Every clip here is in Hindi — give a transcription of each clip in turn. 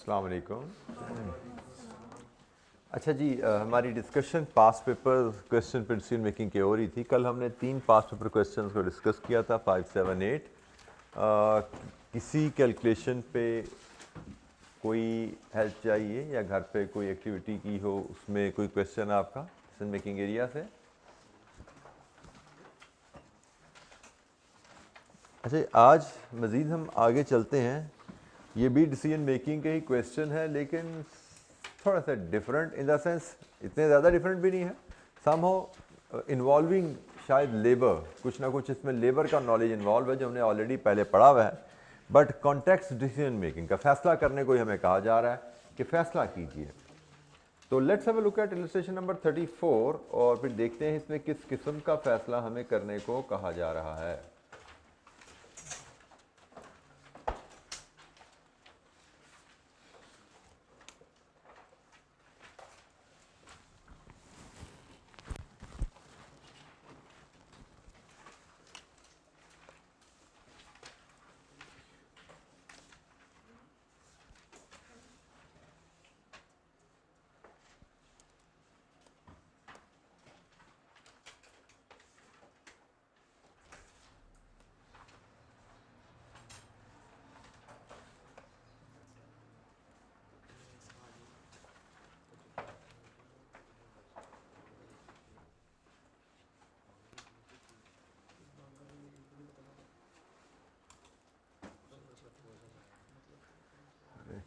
अस्सलाम वालेकुम। अच्छा जी, हमारी डिस्कशन पास्ट पेपर क्वेश्चन पे डिसीजन मेकिंग की हो रही थी। कल हमने 3 पास्ट पेपर क्वेश्चंस को डिस्कस किया था, 5, 7, 8। किसी कैलकुलेशन पे कोई हेल्प चाहिए या घर पे कोई एक्टिविटी की हो, उसमें कोई क्वेश्चन आपका डिसीजन मेकिंग एरिया से? अच्छा, आज मज़ीद हम आगे चलते हैं। ये भी डिसीजन मेकिंग के ही क्वेश्चन है, लेकिन थोड़ा सा डिफरेंट इन द सेंस, इतने ज़्यादा डिफरेंट भी नहीं है। समहाउ इन्वॉल्विंग शायद लेबर, कुछ ना कुछ इसमें लेबर का नॉलेज इन्वॉल्व है जो हमने ऑलरेडी पहले पढ़ा हुआ है। बट कॉन्टेक्स्ट डिसीजन मेकिंग का फैसला करने को ही हमें कहा जा रहा है कि फैसला कीजिए। तो let's have a look at illustration number 34 और फिर देखते हैं इसमें किस किस्म का फैसला हमें करने को कहा जा रहा है।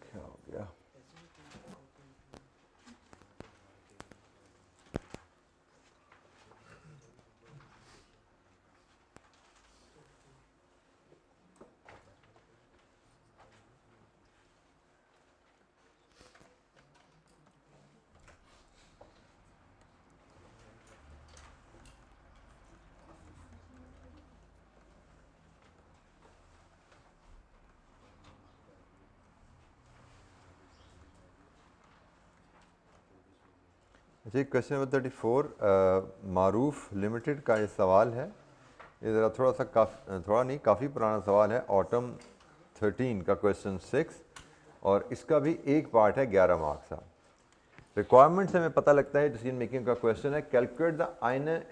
क्या हो गया? जी, क्वेश्चन नंबर 34 मारूफ लिमिटेड का ये सवाल है। ये ज़रा थोड़ा सा काफ़ी पुराना सवाल है, ऑटम 13 का क्वेश्चन 6, और इसका भी एक पार्ट है 11 मार्क्स का। रिक्वायरमेंट से हमें पता लगता है डिसीजन मेकिंग का क्वेश्चन है, calculate the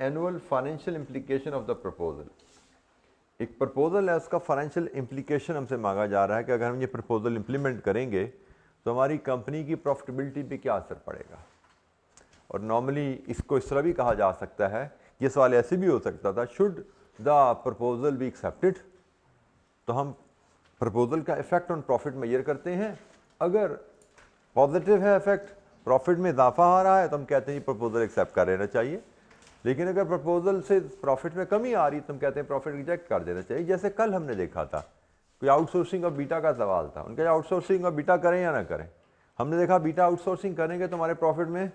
annual financial implication of the proposal. एक प्रपोजल है, उसका फाइनेंशियल इम्प्लीकेशन हमसे मांगा जा रहा है कि अगर हम ये प्रपोजल इम्प्लीमेंट करेंगे तो हमारी कंपनी की प्रॉफिटेबिलिटी पे क्या असर पड़ेगा। और नॉर्मली इसको इस तरह भी कहा जा सकता है, ये सवाल ऐसे भी हो सकता था, should the proposal be accepted. तो हम प्रपोजल का इफेक्ट ऑन प्रॉफिट मेजर करते हैं। अगर पॉजिटिव है इफेक्ट, प्रॉफिट में इजाफा आ रहा है, तो हम कहते हैं प्रपोजल एक्सेप्ट कर लेना चाहिए। लेकिन अगर प्रपोजल से प्रॉफिट में कमी आ रही है तो हम कहते हैं प्रॉफिट रिजेक्ट कर देना चाहिए। जैसे कल हमने देखा था, कोई आउटसोर्सिंग और बीटा का सवाल था, उनका आउटसोर्सिंग और बीटा करें या ना करें। हमने देखा बीटा आउटसोर्सिंग करेंगे तो हमारे प्रॉफिट में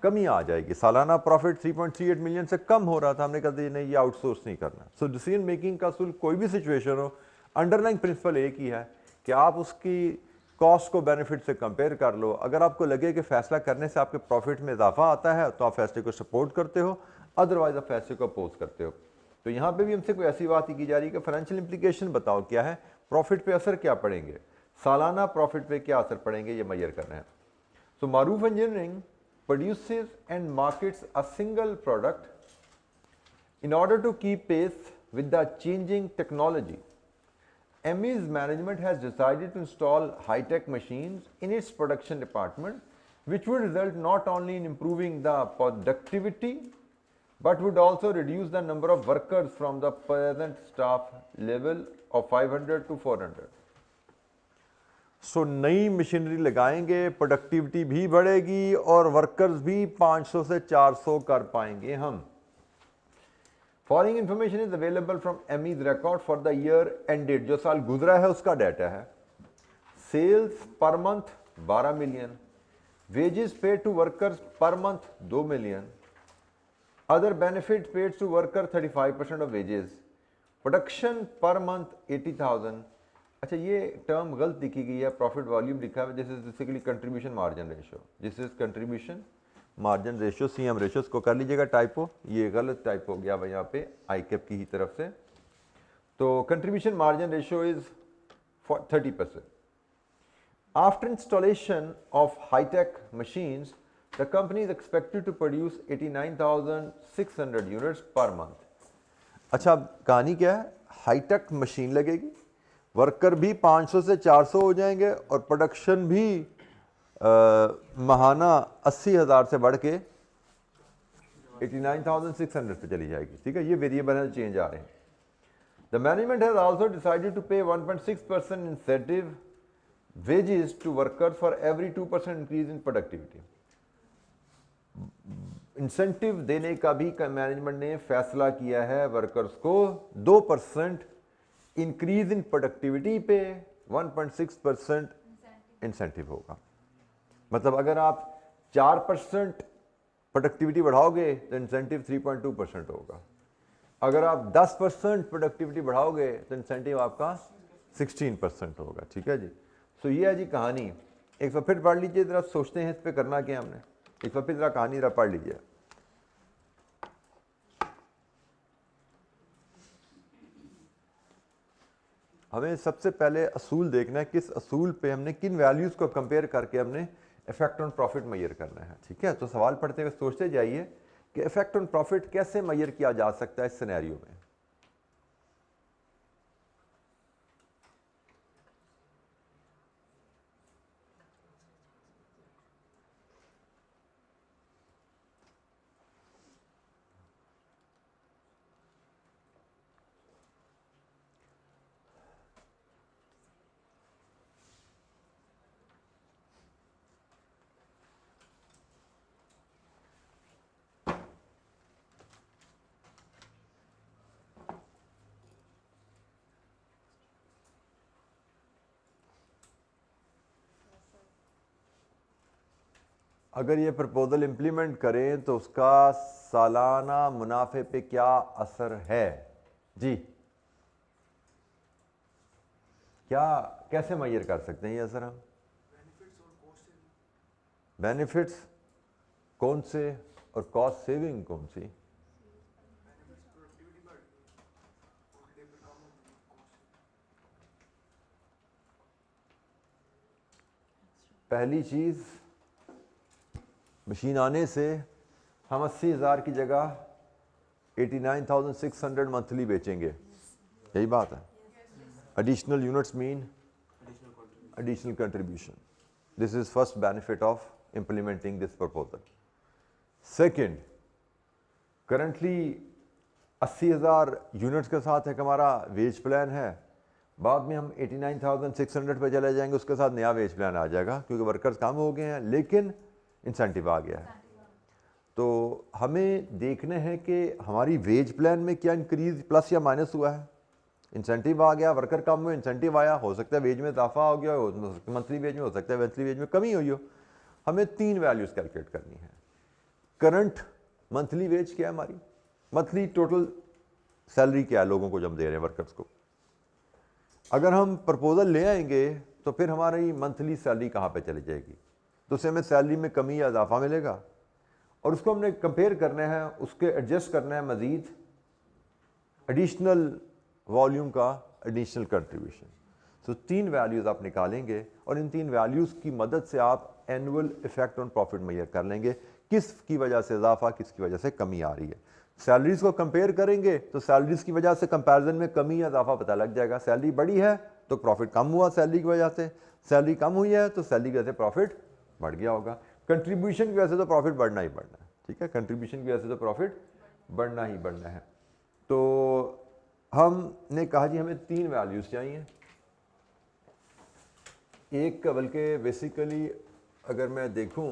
कमी आ जाएगी। सालाना प्रॉफिट 3.38 मिलियन से कम हो रहा था, हमने कहा नहीं, ये आउटसोर्स नहीं करना। सो डिसीजन मेकिंग का कोई भी सिचुएशन हो, अंडरलाइंग प्रिंसिपल एक ही है कि आप उसकी कॉस्ट को बेनिफिट से कंपेयर कर लो। अगर आपको लगे कि फैसला करने से आपके प्रॉफिट में इजाफा आता है तो आप फैसले को सपोर्ट करते हो, अदरवाइज आप फैसले को अपोज करते हो। तो यहाँ पे भी हमसे कोई ऐसी बात ही की जा रही है कि फाइनेंशियल इंप्लीकेशन बताओ क्या है, प्रॉफिट पे असर क्या पड़ेंगे, सालाना प्रॉफिट पे क्या असर पड़ेंगे, ये मेजर करना है। सो मारूफ engineering produces and markets a single product. In order to keep pace with the changing technology, ME's management has decided to install high-tech machines in its production department, which would result not only in improving the productivity, but would also reduce the number of workers from the present staff level of 500 to 400. सो नई मशीनरी लगाएंगे, प्रोडक्टिविटी भी बढ़ेगी और वर्कर्स भी 500 से 400 कर पाएंगे हम। Following information is available from Amy's record for the year ended, जो साल गुजरा है उसका डाटा है। Sales per month 12 million, wages paid to workers per month 2 million, other benefit paid to worker 35% of wages, production per month 80,000। अच्छा, ये टर्म गलत लिखी गई है, प्रॉफिट वॉल्यूम लिखा है, this is basically contribution margin ratio, this is contribution margin ratio, CM ratio को कर लीजिएगा टाइपो, ये गलत टाइप हो गया भाई यहाँ पे आईकेप की ही तरफ से। तो contribution margin ratio is 30%। After installation of high-tech machines, the company is expected to produce 89,600 units per month. अच्छा, कहानी क्या है? हाईटेक मशीन लगेगी, वर्कर भी 500 से 400 हो जाएंगे और प्रोडक्शन भी महाना 80,000 से बढ़ के 89,600 पे चली जाएगी। ठीक है, ये वेरिएबल चेंज आ रहे हैं। The management has also decided to pay 1.6% incentive wages to workers for every 2% increase in productivity. Incentive देने का भी मैनेजमेंट ने फैसला किया है वर्कर्स को। 2% इंक्रीज इन प्रोडक्टिविटी पे 1.6% इंसेंटिव होगा। मतलब अगर आप 4% प्रोडक्टिविटी बढ़ाओगे तो इंसेंटिव 3.2% होगा। अगर आप 10% प्रोडक्टिविटी बढ़ाओगे तो इंसेंटिव आपका 16% होगा। ठीक है जी। सो ये है जी कहानी। एक बार फिर पढ़ लीजिए, ज़रा सोचते हैं इस पर करना क्या हमने। एक बार फिर ज़रा कहानी ज़रा पढ़ लीजिए। हमें सबसे पहले असूल देखना है, किस असूल पे हमने किन वैल्यूज़ को कंपेयर करके हमने इफेक्ट ऑन प्रॉफिट मेजर करना है। ठीक है, तो सवाल पढ़ते हुए सोचते जाइए कि इफेक्ट ऑन प्रॉफिट कैसे मेजर किया जा सकता है इस सिनेरियो में। अगर ये प्रपोजल इम्प्लीमेंट करें तो उसका सालाना मुनाफे पे क्या असर है जी? क्या कैसे मेजर कर सकते हैं ये असर हम? बेनिफिट्स कौन से और कॉस्ट सेविंग कौन सी? पहली चीज, मशीन आने से हम 80,000 की जगह 89,600 मंथली बेचेंगे, यही बात है। Additional units mean additional contribution. This is first benefit of implementing this proposal. Second, currently 80,000 units के साथ एक हमारा वेज प्लान है, बाद में हम 89,600 पे चले जाएंगे, उसके साथ नया वेज प्लान आ जाएगा क्योंकि वर्कर्स कम हो गए हैं लेकिन इंसेंटिव आ गया है। तो हमें देखना है कि हमारी वेज प्लान में क्या इंक्रीज प्लस या माइनस हुआ है। इंसेंटिव आ गया, वर्कर कम हुए, इंसेंटिव आया, हो सकता है वेज में इजाफा हो गया हो, मंथली वेज में हो सकता है मंथली वेज में कमी हुई हो। हमें 3 वैल्यूज कैलकुलेट करनी है। करंट मंथली वेज क्या है हमारी, मंथली टोटल सैलरी क्या है लोगों को जब दे रहे हैं वर्कर्स को। अगर हम प्रपोजल ले आएंगे तो फिर हमारी मंथली सैलरी कहाँ पे चली जाएगी, तो उससे हमें सैलरी में कमी या इजाफा मिलेगा और उसको हमने कंपेयर करना है, उसके एडजस्ट करना है मजीद एडिशनल वॉल्यूम का एडिशनल कंट्रीब्यूशन। तो 3 वैल्यूज़ आप निकालेंगे और इन 3 वैल्यूज़ की मदद से आप annual effect on profit measure कर लेंगे, किस की वजह से इजाफा, किसकी वजह से कमी आ रही है। सैलरीज को कंपेयर करेंगे तो सैलरीज की वजह से कंपैरिजन में कमी या इजाफा पता लग जाएगा। सैलरी बढ़ी है तो प्रॉफिट कम हुआ सैलरी की वजह से, सैलरी कम हुई है तो सैलरी की वजह से प्रॉफिट बढ़ गया होगा। कंट्रीब्यूशन की वजह से तो प्रॉफिट बढ़ना ही बढ़ना है। ठीक है, कंट्रीब्यूशन की वजह से तो प्रॉफिट बढ़ना ही बढ़ना है। तो हमने कहा जी हमें 3 वैल्यूज़ चाहिए। एक का बल्कि बेसिकली अगर मैं देखूं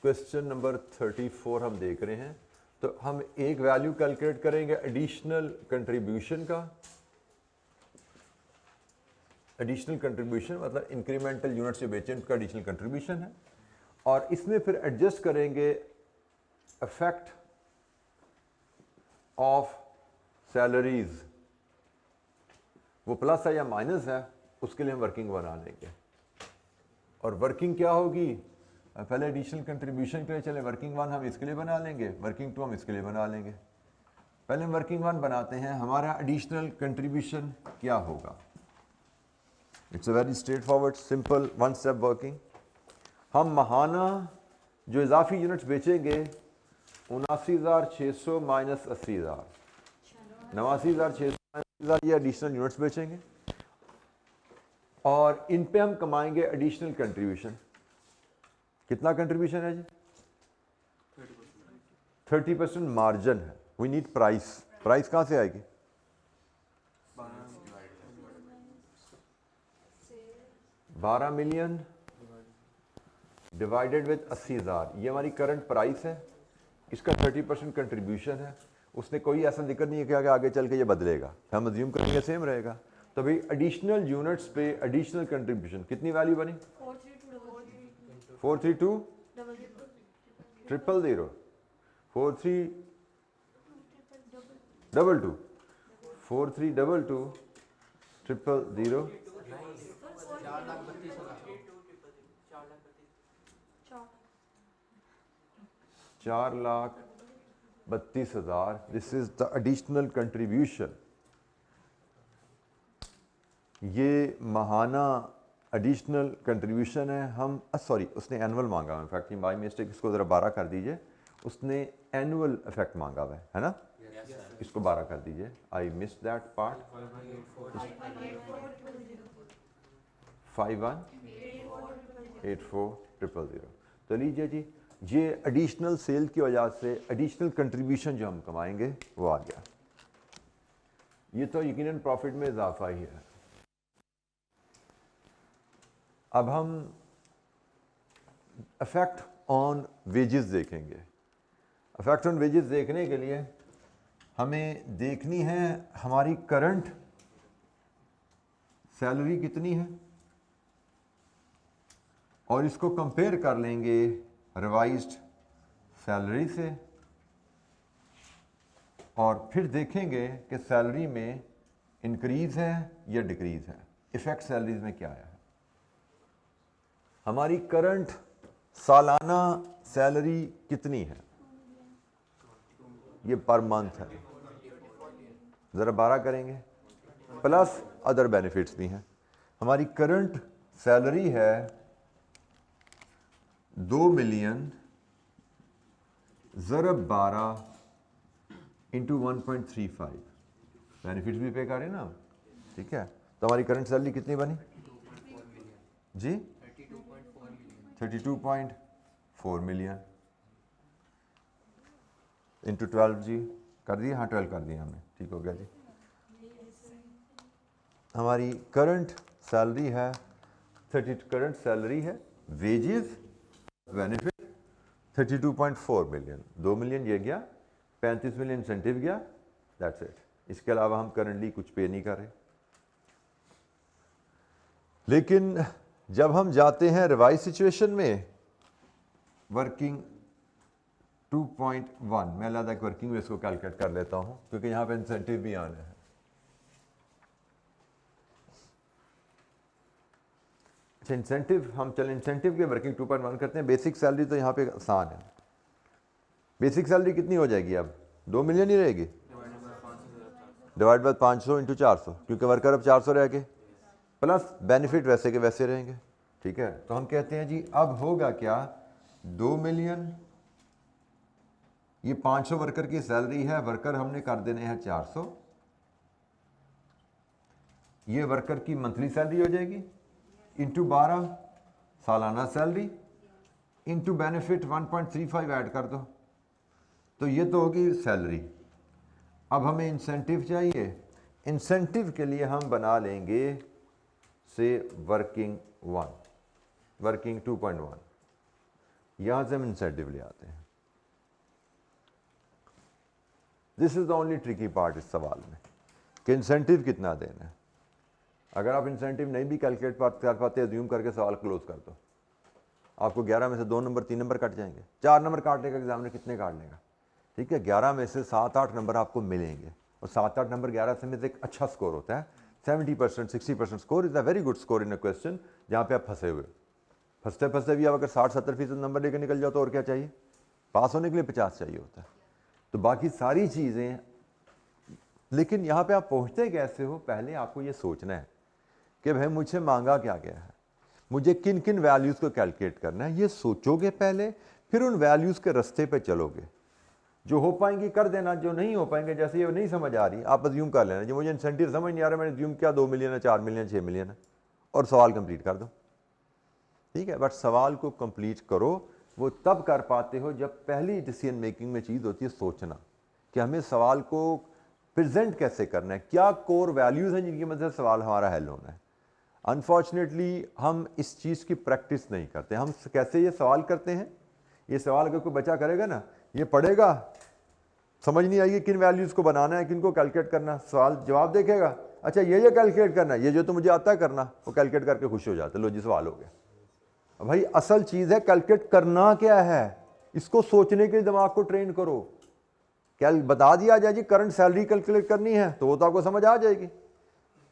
क्वेश्चन नंबर 34 हम देख रहे हैं तो हम एक वैल्यू कैलकुलेट करेंगे एडिशनल कंट्रीब्यूशन का। एडिशनल कंट्रीब्यूशन मतलब इंक्रीमेंटल यूनिट्स जो बेचे उनका एडिशनल कंट्रीब्यूशन है, और इसमें फिर एडजस्ट करेंगे इफेक्ट ऑफ सैलरीज, वो प्लस है या माइनस है उसके लिए हम वर्किंग बना लेंगे। और वर्किंग क्या होगी, पहले एडिशनल कंट्रीब्यूशन के लिए चले, वर्किंग 1 हम इसके लिए बना लेंगे, वर्किंग 2 हम इसके लिए बना लेंगे। पहले हम वर्किंग 1 बनाते हैं, हमारा एडिशनल कंट्रीब्यूशन क्या होगा। It's a very straight forward simple one step working. हम माहाना जो इजाफी यूनिट्स बेचेंगे 79,600 माइनस 80,000, 89,600 ये एडिशनल यूनिट्स बेचेंगे और इन पे हम कमाएंगे एडिशनल कंट्रीब्यूशन। कितना कंट्रीब्यूशन है जी? 30% मार्जिन है। We need price. प्राइस कहां से आएगी? 12 मिलियन डिवाइडेड विद 80,000, ये हमारी करंट प्राइस है, इसका 30% कंट्रीब्यूशन है। उसने कोई ऐसा जिक्र नहीं है कि आगे चल के ये बदलेगा, हम अज्यूम करेंगे सेम रहेगा। तो भाई एडिशनल यूनिट्स पे एडिशनल कंट्रीब्यूशन कितनी वैल्यू बनी? 432 000 4322 4322 000 4,32,000। This is the additional contribution. ये माहाना एडिशनल कंट्रीब्यूशन है। हम सॉरी उसने एनुअल मांगा है, इनफैक्ट बाई मिस्टेक इसको ज़रा 12 कर दीजिए। उसने एनुअल इफेक्ट मांगा हुआ है ना? इसको 12 कर दीजिए। I miss that part. 5184,000। तो लीजिए जी, ये एडिशनल सेल की वजह से एडिशनल कंट्रीब्यूशन जो हम कमाएंगे वो आ गया। ये तो यकीनन प्रॉफिट में इजाफा ही है। अब हम इफेक्ट ऑन वेजेस देखेंगे। इफेक्ट ऑन वेजेस देखने के लिए हमें देखनी है हमारी करंट सैलरी कितनी है और इसको कंपेयर कर लेंगे रिवाइज्ड सैलरी से, और फिर देखेंगे कि सैलरी में इंक्रीज है या डिक्रीज है। इफेक्ट सैलरीज में क्या है? हमारी करंट सालाना सैलरी कितनी है? ये पर मंथ है। ज़रा 12 करेंगे, प्लस अदर बेनिफिट्स भी हैं। हमारी करंट सैलरी है 2 मिलियन ज़रब 12 इंटू 1.35, बेनिफिट्स भी पे करें ना, ठीक है। तो हमारी करंट सैलरी कितनी बनी जी? 32.4 मिलियन इंटू 12 जी कर दिया? हाँ 12 कर दिया हमने, ठीक हो गया जी। हमारी करंट सैलरी है 30, करंट सैलरी है वेजेस बेनिफिट 32.4 मिलियन। 2 मिलियन ये गया, 35 मिलियन इंसेंटिव गया, दैट्स इट। इसके अलावा हम करंटली कुछ पे नहीं कर रहे। लेकिन जब हम जाते हैं रिवाइज सिचुएशन में वर्किंग 2.1, मैं अलग एक वर्किंग में इसको कैलकुलेट कर लेता हूं क्योंकि यहां पे इंसेंटिव भी आना है। अच्छा इंसेंटिव, हम चले इंसेंटिव के वर्किंग 2.1 करते हैं। बेसिक सैलरी तो यहां पे आसान है। बेसिक सैलरी कितनी हो जाएगी अब? 2 मिलियन ही रहेगी, डिवाइड बाय 500 इंटू 400, क्योंकि वर्कर अब 400 रह गए, प्लस बेनिफिट वैसे के वैसे रहेंगे, ठीक है। तो हम कहते हैं जी अब होगा क्या, 2 मिलियन, ये 500 वर्कर की सैलरी है, वर्कर हमने कर देने हैं 400, ये वर्कर की मंथली सैलरी हो जाएगी, इंटू 12 सालाना सैलरी, इंटू बेनिफिट 1.35 ऐड कर दो, तो ये तो होगी सैलरी। अब हमें इंसेंटिव चाहिए। इंसेंटिव के लिए हम बना लेंगे से वर्किंग 1, वर्किंग 2.1, यहां से हम इंसेंटिव ले आते हैं। This is the only tricky part इस सवाल में कि इंसेंटिव कितना देना है। अगर आप इंसेंटिव नहीं भी कैलकुलेट कर पाते, अज्यूम करके सवाल क्लोज कर दो, आपको 11 में से 2 नंबर 3 नंबर कट जाएंगे। 4 नंबर काटने का एग्जामिनर कितने काट लेगा? ठीक है, 11 में से 7-8 नंबर आपको मिलेंगे, और 7-8 नंबर 11 से में से एक अच्छा स्कोर होता है। 70% 60% score is a very good score in a question जहाँ पे आप फंसे हुए, फंसते फंसते भी आप अगर 60-70% नंबर लेकर निकल जाओ तो और क्या चाहिए? पास होने के लिए 50 चाहिए होता है। तो बाकी सारी चीज़ें, लेकिन यहाँ पे आप पहुँचते कैसे हो, पहले आपको ये सोचना है कि भाई मुझसे मांगा क्या गया है, मुझे किन किन वैल्यूज़ को कैलकुलेट करना है, ये सोचोगे पहले, फिर उन वैल्यूज़ के रास्ते पे चलोगे। जो हो पाएंगी कर देना, जो नहीं हो पाएंगे, जैसे ये नहीं समझ आ रही आप अज्यूम कर लेना, जो मुझे इंसेंटिव समझ नहीं आ रहा, मैंने अज्यूम किया 2 मिलियन है, 4 मिलियन, 6 मिलियन है, और सवाल कंप्लीट कर दो, ठीक है। बट सवाल को कंप्लीट करो, वो तब कर पाते हो जब पहली डिसीजन मेकिंग में चीज़ होती है सोचना कि हमें सवाल को प्रेजेंट कैसे करना है, क्या कोर वैल्यूज़ हैं जिनकी मदद से सवाल हमारा हल होना है। अनफॉर्चुनेटली हम इस चीज़ की प्रैक्टिस नहीं करते। हम कैसे ये सवाल करते हैं, ये सवाल अगर कोई बच्चा करेगा ना, ये पढ़ेगा, समझ नहीं आएगी किन वैल्यूज़ को बनाना है, किन को कैलकुलेट करना, सवाल जवाब देखेगा, अच्छा ये कैलकुलेट करना है, ये जो तो मुझे आता है करना, वो कैलकुलेट करके खुश हो जाते, लो जी सवाल हो गया। भाई असल चीज़ है कैलकुलेट करना क्या है, इसको सोचने के लिए दिमाग को ट्रेन करो। क्या बता दिया जाए जी करंट सैलरी कैलकुलेट करनी है तो वो तो आपको समझ आ जाएगी,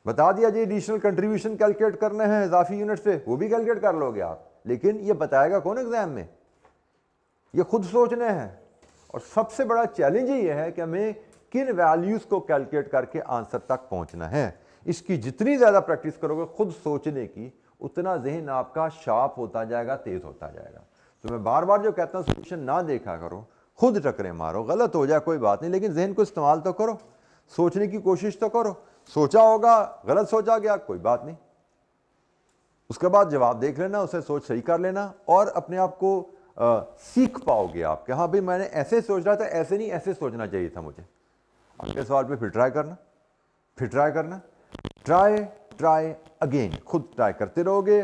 बता दिया जी एडिशनल कंट्रीब्यूशन कैलकुलेट करने हैं इजाफी यूनिट से, वो भी कैलकुलेट कर लोगे आप, लेकिन ये बताएगा कौन एग्जाम में, ये खुद सोचने हैं। और सबसे बड़ा चैलेंज ये है कि हमें किन वैल्यूज़ को कैलकुलेट करके आंसर तक पहुंचना है। इसकी जितनी ज़्यादा प्रैक्टिस करोगे खुद सोचने की, उतना जहन आपका शार्प होता जाएगा, तेज होता जाएगा। तो मैं बार बार जो कहता हूँ सोल्यूशन ना देखा करो, खुद टकरे मारो, गलत हो जाए कोई बात नहीं, लेकिन जहन को इस्तेमाल तो करो, सोचने की कोशिश तो करो। सोचा होगा, गलत सोचा गया, कोई बात नहीं, उसके बाद जवाब देख लेना, उसे सोच सही कर लेना, और अपने आप को सीख पाओगे आप कि हाँ भाई मैंने ऐसे सोच रहा था, ऐसे नहीं, ऐसे सोचना चाहिए था मुझे। अगले सवाल पे फिर ट्राई करना, फिर ट्राई करना, ट्राई अगेन, खुद ट्राई करते रहोगे।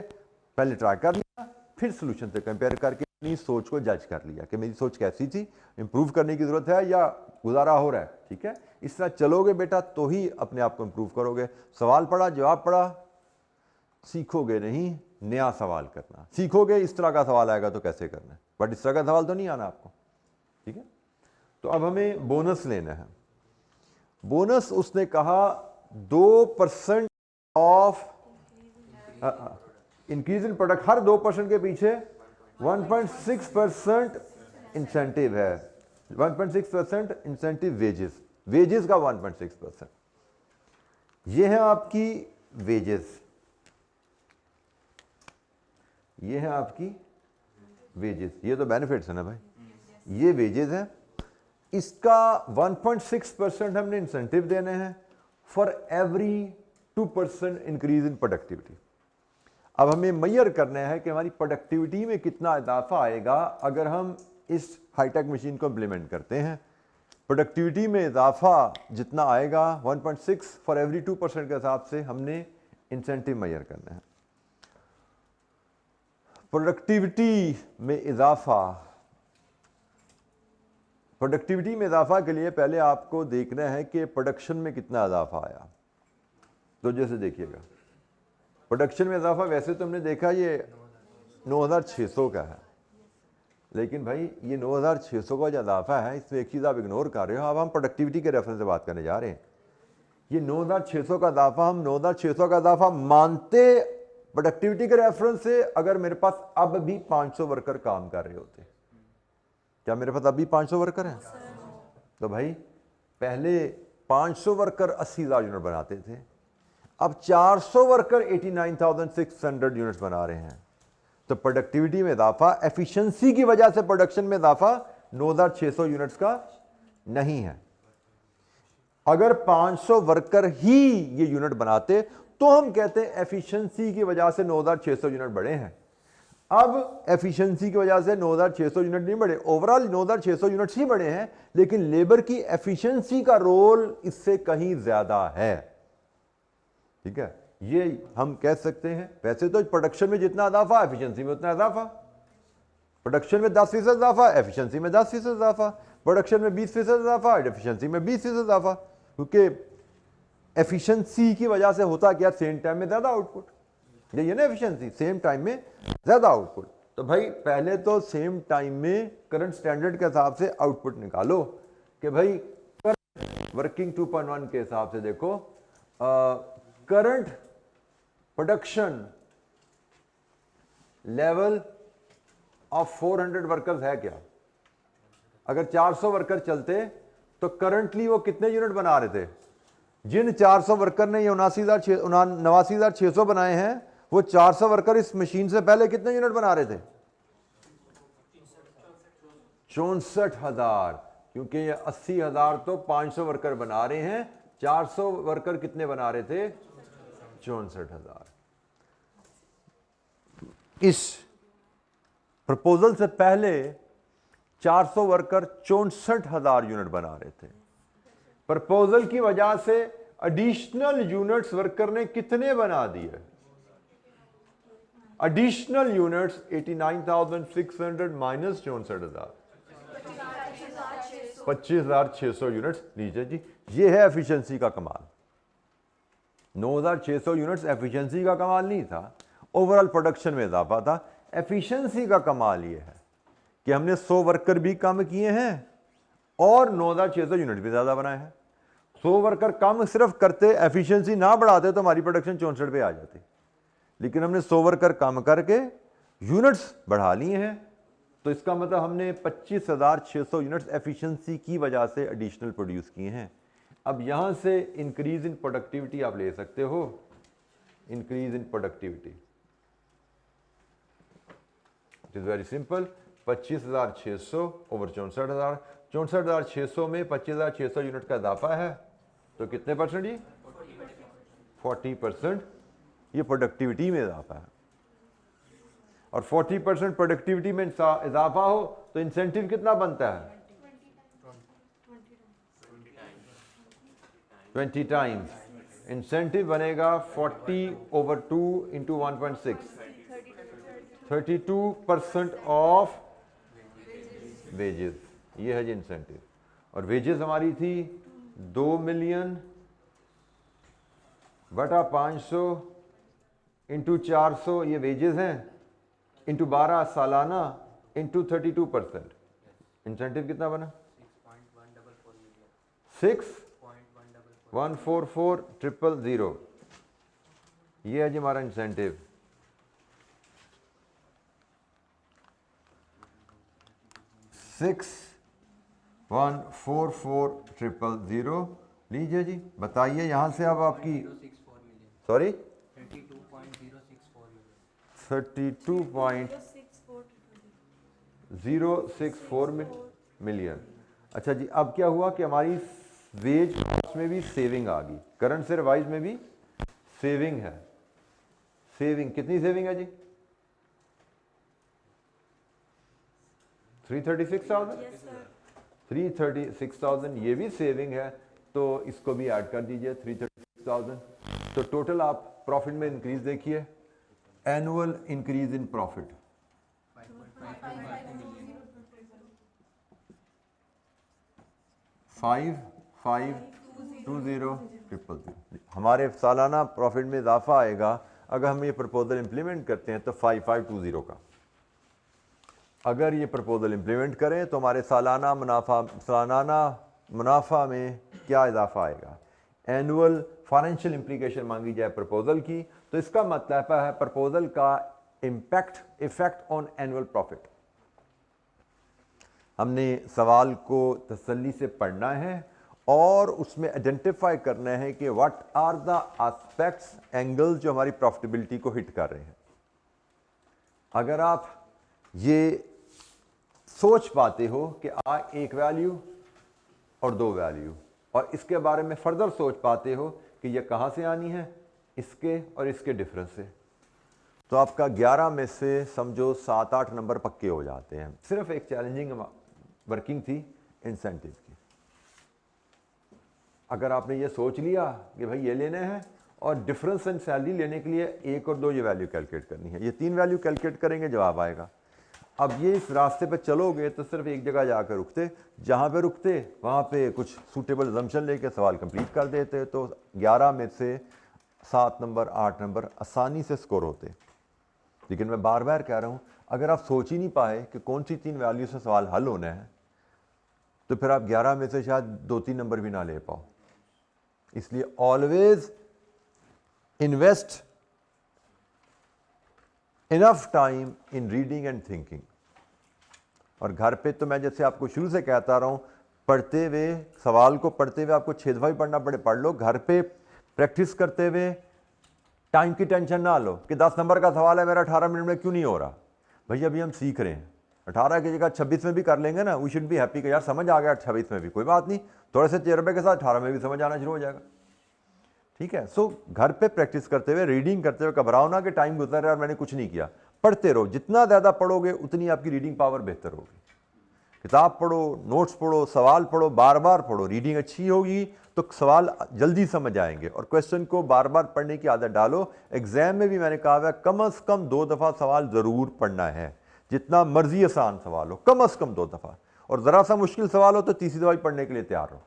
पहले ट्राई कर लिया, फिर सोल्यूशन से कंपेयर करके अपनी सोच को जज कर लिया कि मेरी सोच कैसी थी, इंप्रूव करने की जरूरत है या गुजारा हो रहा है, ठीक है। इस तरह चलोगे बेटा तो ही अपने आप को इंप्रूव करोगे। सवाल पढ़ा, जवाब पढ़ा, सीखोगे नहीं नया सवाल करना, सीखोगे इस तरह का सवाल आएगा तो कैसे करना है, बट इस तरह का सवाल तो नहीं आना आपको, ठीक है। तो अब हमें बोनस लेना है। बोनस उसने कहा 2% ऑफ इंक्रीज इन प्रोडक्ट, हर 2% के पीछे 1.6% इंसेंटिव है, 1.6% इंसेंटिव वेजेस, वेजेस का 1.6%, ये है आपकी वेजेस, ये है आपकी वेजेस, ये तो बेनिफिट्स है ना भाई, ये वेजेस है, इसका 1.6% हमने इंसेंटिव देने हैं for every 2% increase in productivity. अब हमें मेजर करना है कि हमारी प्रोडक्टिविटी में कितना इजाफा आएगा अगर हम इस हाईटेक मशीन को इम्प्लीमेंट करते हैं। प्रोडक्टिविटी में इजाफा जितना आएगा 1.6 फॉर एवरी 2% के हिसाब से हमने इंसेंटिव मेजर करना है। प्रोडक्टिविटी में इजाफा के लिए पहले आपको देखना है कि प्रोडक्शन में कितना इजाफा आया। तो जैसे देखिएगा प्रोडक्शन में इजाफा वैसे तो हमने देखा ये 9600 का है, लेकिन भाई ये 9600 का जो इजाफा है इसमें एक चीज़ आप इग्नोर कर रहे हो। अब हम प्रोडक्टिविटी के रेफरेंस से बात करने जा रहे हैं। ये 9600 का इजाफा, हम 9600 का इजाफा मानते प्रोडक्टिविटी के रेफरेंस से अगर मेरे पास अब भी 500 वर्कर काम कर रहे होते। क्या मेरे पास अभी 500 वर्कर हैं? तो भाई पहले 500 वर्कर 80,000 यूनिट बनाते थे, अब 400 वर्कर 89,600 यूनिट्स बना रहे हैं। तो प्रोडक्टिविटी में इजाफा एफिशिएंसी की वजह से प्रोडक्शन में इजाफा 9,600 यूनिट्स का नहीं है। अगर 500 वर्कर ही ये यूनिट बनाते तो हम कहते हैं एफिशिएंसी की वजह से 9,600 यूनिट बढ़े हैं। अब एफिशिएंसी की वजह से 9,600 यूनिट नहीं बढ़े, ओवरऑल 9,600 यूनिट्स ही बढ़े हैं, लेकिन लेबर की एफिशिएंसी का रोल इससे कहीं ज्यादा है, ठीक है। ये हम कह सकते हैं। वैसे तो प्रोडक्शन में जितना इजाफा एफिशिएंसी में उतना इजाफा, प्रोडक्शन में 10% इजाफा, एफिशिएंसी में 10% इजाफा, प्रोडक्शन में 20% इजाफा, एफिशिएंसी में 20% इजाफा, क्योंकि एफिशिएंसी की वजह से होता क्या, सेम टाइम में ज्यादा आउटपुट, ये ना एफिशिएंसी, सेम टाइम में ज्यादा आउटपुट। तो भाई पहले तो सेम टाइम में करंट स्टैंडर्ड के हिसाब से आउटपुट निकालो कि भाई वर्किंग 2.1 के हिसाब से देखो current production level of 400 workers है क्या। अगर 400 वर्कर चलते तो करंटली वो कितने यूनिट बना रहे थे, जिन 400 वर्कर ने ये 89,600 बनाए हैं, वो 400 वर्कर इस मशीन से पहले कितने यूनिट बना रहे थे? 64,000। क्योंकि ये 80,000 तो 500 वर्कर बना रहे हैं, 400 वर्कर कितने बना रहे थे? 64,000। इस प्रपोजल से पहले 400 वर्कर 64,000 यूनिट बना रहे थे। प्रपोजल की वजह से एडिशनल यूनिट्स वर्कर ने कितने बना दिए? Additional units 89,600 minus 64,000, 25,600 units. लीजिए जी, ये है एफिशिएंसी का कमाल। 9,600 यूनिट्स एफिशिएंसी का कमाल नहीं था, ओवरऑल प्रोडक्शन में इजाफा था। एफिशिएंसी का कमाल ये है कि हमने 100 वर्कर भी कम किए हैं और 9,600 यूनिट भी ज्यादा बनाए हैं। 100 वर्कर कम सिर्फ करते, एफिशिएंसी ना बढ़ाते तो हमारी प्रोडक्शन 64 पे आ जाती, लेकिन हमने 100 वर्कर कम करके यूनिट्स बढ़ा लिए हैं। तो इसका मतलब हमने 25,600 यूनिट्स एफिशिएंसी की वजह से एडिशनल प्रोड्यूस किए हैं। अब यहां से इंक्रीज इन प्रोडक्टिविटी आप ले सकते हो, increase in productivity. It is very simple, 25,600 over 64,000। 64,600 में 25,600 यूनिट का इजाफा है, तो कितने परसेंट? ये 40% ये प्रोडक्टिविटी में इजाफा है। और 40% प्रोडक्टिविटी में इजाफा हो तो इंसेंटिव कितना बनता है? 20 टाइम्स। इंसेंटिव बनेगा 40 ओवर 2 इंटू 1.6, 32% ऑफ वेजेस। ये है जी इंसेंटिव। और वेजेस हमारी थी 2 मिलियन बटा 500 इंटू 400, ये वेजेस हैं, इंटू 12 सालाना, इंटू 32%। इंसेंटिव कितना बना? 6,144,000। ये है जी हमारा इंसेंटिव। 6,144,000। लीजिए जी, बताइए यहां से अब आपकी, सॉरी 32.064 मिलियन। अच्छा जी, अब क्या हुआ कि हमारी वेज में भी सेविंग आ गई, करंट से रिवाइज में भी सेविंग है। सेविंग कितनी सेविंग है जी? 336,000। ये भी सेविंग है, तो इसको भी ऐड कर दीजिए 336,000। तो टोटल आप प्रॉफिट में इंक्रीज देखिए, एनुअल इंक्रीज इन प्रॉफिट 5,520,000। हमारे सालाना प्रॉफिट में इजाफा आएगा अगर हम ये प्रपोजल इंप्लीमेंट करते हैं तो 5,520 का। अगर ये प्रपोजल इंप्लीमेंट करें तो हमारे सालाना मुनाफा में क्या इजाफा आएगा? एनुअल फाइनेंशियल इंप्लीकेशन मांगी जाए प्रपोजल की, तो इसका मतलब है प्रपोजल का इफेक्ट ऑन एनुअल प्रॉफिट। हमने सवाल को तसल्ली से पढ़ना है और उसमें आइडेंटिफाई करना है कि what are the aspects, angles जो हमारी प्रॉफिटेबिलिटी को हिट कर रहे हैं। अगर आप ये सोच पाते हो कि एक वैल्यू और 2 वैल्यू, और इसके बारे में फर्दर सोच पाते हो कि ये कहाँ से आनी है, इसके और इसके डिफरेंस से, तो आपका 11 में से समझो 7-8 नंबर पक्के हो जाते हैं। सिर्फ एक चैलेंजिंग वर्किंग थी इंसेंटिव की। अगर आपने ये सोच लिया कि भाई ये लेने हैं और डिफरेंस इन सैलरी लेने के लिए 1 और 2 ये वैल्यू कैलकुलेट करनी है, ये 3 वैल्यू कैलकुलेट करेंगे, जवाब आएगा। अब ये इस रास्ते पे चलोगे तो सिर्फ एक जगह जाकर रुकते, जहाँ पे रुकते वहाँ पे कुछ सूटेबल अजम्पशन लेके सवाल कंप्लीट कर देते, तो 11 में से 7 नंबर 8 नंबर आसानी से स्कोर होते। लेकिन मैं बार बार कह रहा हूँ, अगर आप सोच ही नहीं पाए कि कौन सी 3 वैल्यू से सवाल हल होना है, तो फिर आप 11 में से शायद 2-3 नंबर भी ना ले पाओ। इसलिए always invest enough time in reading and thinking. और घर पे तो मैं जैसे आपको शुरू से कहता रहा हूँ, पढ़ते हुए, सवाल को पढ़ते हुए आपको 6 दफ़ा भी पढ़ना पड़े पढ़ लो, घर पे प्रैक्टिस करते हुए टाइम की टेंशन ना लो कि 10 नंबर का सवाल है मेरा 18 मिनट में क्यों नहीं हो रहा। भैया अभी हम सीख रहे हैं, 18 की जगह 26 में भी कर लेंगे ना, वी शुड बी हैप्पी कि यार समझ आ गया 26 में भी, कोई बात नहीं, थोड़े से तजर्बे के साथ 18 में भी समझ आना शुरू हो जाएगा। ठीक है, सो घर पे प्रैक्टिस करते हुए, रीडिंग करते हुए, घबराओ ना कि टाइम गुजर रहा है और मैंने कुछ नहीं किया। पढ़ते रहो, जितना ज़्यादा पढ़ोगे उतनी आपकी रीडिंग पावर बेहतर होगी। किताब पढ़ो, नोट्स पढ़ो, सवाल पढ़ो, बार बार पढ़ो, रीडिंग अच्छी होगी तो सवाल जल्दी समझ आएंगे और क्वेश्चन को बार बार पढ़ने की आदत डालो। एग्जाम में भी मैंने कहा है कम से कम 2 दफ़ा सवाल ज़रूर पढ़ना है, जितना मर्जी आसान सवाल हो कम से कम 2 दफ़ा, और ज़रा सा मुश्किल सवाल हो तो तीसरी दफ़ा पढ़ने के लिए तैयार हो,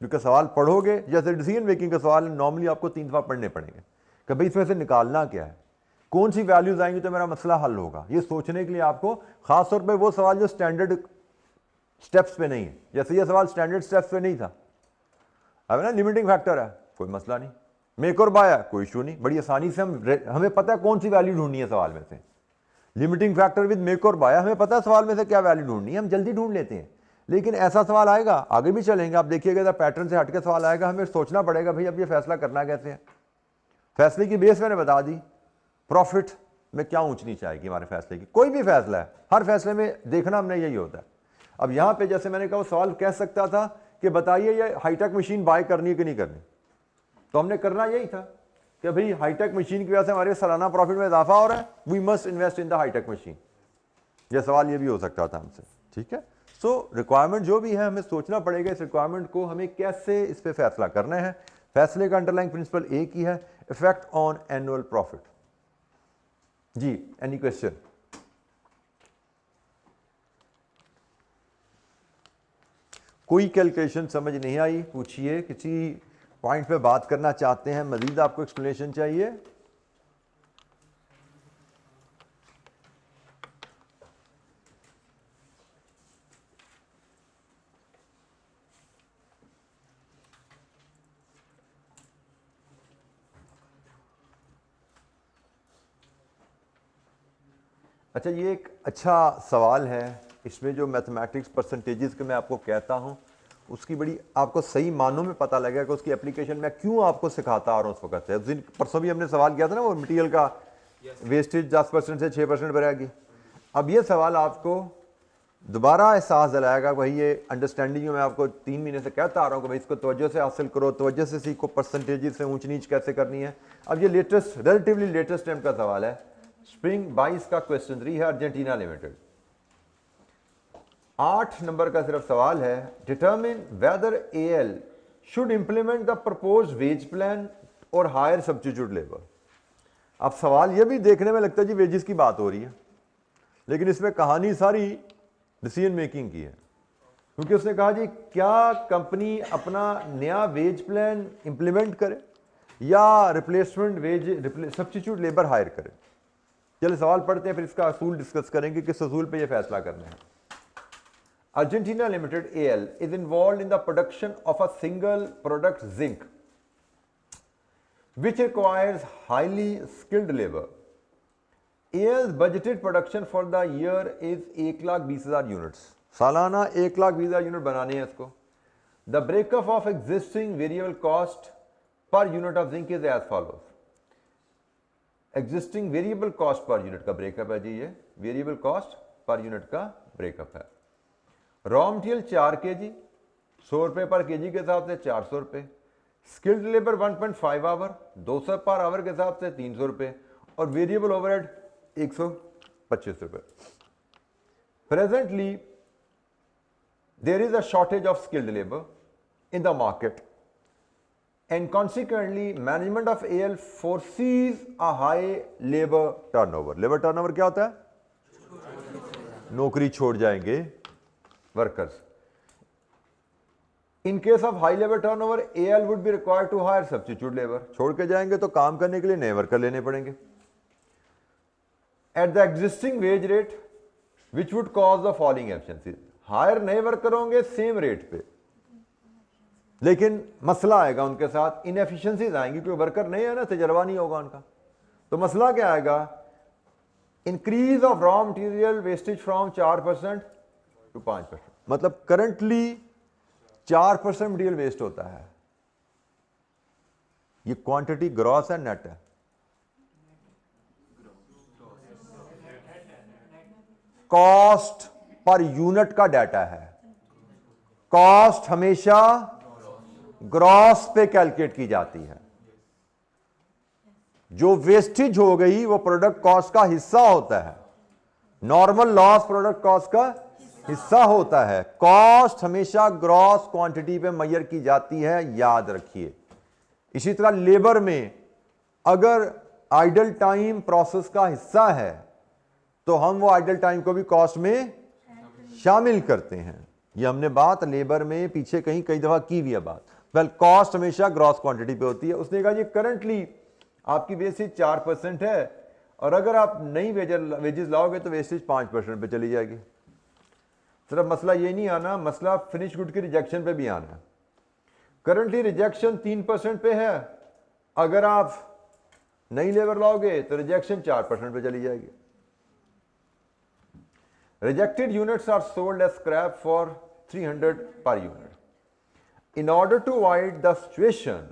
क्योंकि सवाल पढ़ोगे, जैसे डिसीजन मेकिंग का सवाल नॉर्मली आपको 3 दफ़ा पढ़ने पड़ेंगे कि भाई इसमें से निकालना क्या है, कौन सी वैल्यूज आएंगी तो मेरा मसला हल होगा। ये सोचने के लिए आपको खासतौर पर वो सवाल जो स्टैंडर्ड स्टेप्स पे नहीं है, जैसे ये सवाल स्टैंडर्ड स्टेप्स पे नहीं था, अब ना लिमिटिंग फैक्टर है कोई मसला नहीं, मेक और बाय है कोई इशू नहीं, बड़ी आसानी से हमें पता है कौन सी वैल्यू ढूंढनी है सवाल में से। लिमिटिंग फैक्टर विद मेक और बाय, हमें पता है सवाल में से क्या वैल्यू ढूंढनी है, हम जल्दी ढूंढ लेते हैं। लेकिन ऐसा सवाल आएगा, आगे भी चलेंगे आप देखिएगा, पैटर्न से हटके सवाल आएगा, हमें सोचना पड़ेगा भाई अब ये फैसला करना कैसे है। फैसले की बेस मैंने बता दी, प्रॉफिट में क्या ऊंच नीच आएगी हमारे फैसले की, कोई भी फैसला है हर फैसले में देखना हमने यही होता है। अब यहां पे जैसे मैंने कहा सवाल कह सकता था कि बताइए ये हाईटेक मशीन बाय करनी है कि नहीं करनी, तो हमने करना यही था कि भाई हाईटेक मशीन की वजह से हमारे सालाना प्रॉफिट में इजाफा हो रहा है, we must invest in the hi-tech machine. यह सवाल ये भी हो सकता था हमसे। ठीक है, सो रिक्वायरमेंट जो भी है हमें सोचना पड़ेगा इस रिक्वायरमेंट को हमें कैसे इस पर फैसला करना है। फैसले का अंडरलाइंग प्रिंसिपल एक ही है, इफेक्ट ऑन एनुअल प्रॉफिट। जी, एनी क्वेश्चन? कोई कैलकुलेशन समझ नहीं आई पूछिए, किसी पॉइंट पे बात करना चाहते हैं, मजीद आपको एक्सप्लेनेशन चाहिए? अच्छा, ये एक अच्छा सवाल है, इसमें जो मैथमेटिक्स परसेंटेजेस के मैं आपको कहता हूँ उसकी बड़ी आपको सही मानों में पता लगेगा कि उसकी एप्लीकेशन मैं क्यों आपको सिखाता आ रहा हूँ उस वक्त से। उस दिन परसों भी हमने सवाल किया था ना, वो मटेरियल का वेस्टेज 10% से 6% बढ़ेगी। अब ये सवाल आपको दोबारा एहसास दिलाएगा, भाई ये अंडरस्टैंडिंग मैं आपको 3 महीने से कहता आ रहा हूँ कि भाई इसको तवज्जो से हासिल करो, तवज्जो से सीखो, परसेंटेजेस से ऊंच नीच कैसे करनी है। अब ये लेटेस्ट, रिलेटिवली लेटेस्ट टाइम का सवाल है, स्प्रिंग 22 का क्वेश्चन 3 है, अर्जेंटीना लिमिटेड। 8 नंबर का सिर्फ सवाल है, determine whether AL should implement the proposed wage plan और हायर सब्स्टिट्यूट लेबर। अब सवाल ये भी देखने में लगता है जी वेजेस की बात हो रही है, लेकिन इसमें कहानी सारी डिसीजन मेकिंग की है, क्योंकि उसने कहा जी क्या कंपनी अपना नया वेज प्लान इंप्लीमेंट करे या replacement wage substitute labour hire करे। चलिए सवाल पढ़ते हैं, फिर इसका असूल डिस्कस करेंगे, किस असूल पे ये फैसला करना है। Argentina Limited AL is involved in the production of a single product zinc which requires highly skilled labor. AL's budgeted production for the year is 1,20,000 units. सालाना 1,20,000 यूनिट बनाने हैं इसको। The breakup of existing variable cost per unit of zinc is as follows. Existing variable cost per unit का ब्रेकअप है जी, ये variable cost per unit का ब्रेकअप है। रॉ मटेरियल 4 kg 100 रुपये पर केजी के हिसाब से 400 रुपये, skilled labour 1.5 our 200 per hour के हिसाब से 300 रुपये, और वेरिएबल ओवरहेड 125 रुपये। Presently there is a shortage of skilled labour in the market and consequently management of AL foresees a high labour turnover. Labour turnover क्या होता है? नौकरी छोड़ जाएंगे workers. In case of high labour turnover AL would be required to hire substitute labour. छोड़ के जाएंगे तो काम करने के लिए नए वर्कर लेने पड़ेंगे at the existing wage rate which would cause the following efficiency. Hire नए वर्कर होंगे सेम रेट पे, लेकिन मसला आएगा उनके साथ, इनएफिशिएंसीज आएंगी क्योंकि वर्कर नहीं है ना, तजर्बा नहीं होगा उनका। तो मसला क्या आएगा? Increase of raw material wastage from 4% to 5%। मतलब करंटली 4% मटेरियल वेस्ट होता है। ये क्वांटिटी ग्रॉस है नेट है? कॉस्ट पर यूनिट का डाटा है। कॉस्ट हमेशा ग्रॉस पे कैलकुलेट की जाती है। जो वेस्टेज हो गई वो प्रोडक्ट कॉस्ट का हिस्सा होता है। नॉर्मल लॉस प्रोडक्ट कॉस्ट का हिस्सा होता है। कॉस्ट हमेशा ग्रॉस क्वांटिटी पे मेजर की जाती है, याद रखिए। इसी तरह लेबर में अगर आइडल टाइम प्रोसेस का हिस्सा है तो हम वो आइडल टाइम को भी कॉस्ट में शामिल करते हैं। ये हमने बात लेबर में पीछे कई दफा की हुई है बात। वेल, कॉस्ट हमेशा ग्रॉस क्वांटिटी पे होती है। उसने कहा ये करंटली आपकी वेस्टेज 4% है और अगर आप नई वेजेस लाओगे तो वेस्टेज 5% पे चली जाएगी। सिर्फ मसला ये नहीं आना, मसला फिनिश गुड की रिजेक्शन पे भी आना है। करंटली रिजेक्शन 3% पे है, अगर आप नई लेबर लाओगे तो रिजेक्शन 4% पे चली जाएगी। Rejected units are sold as scrap for 300 per unit. In order to avoid the situation,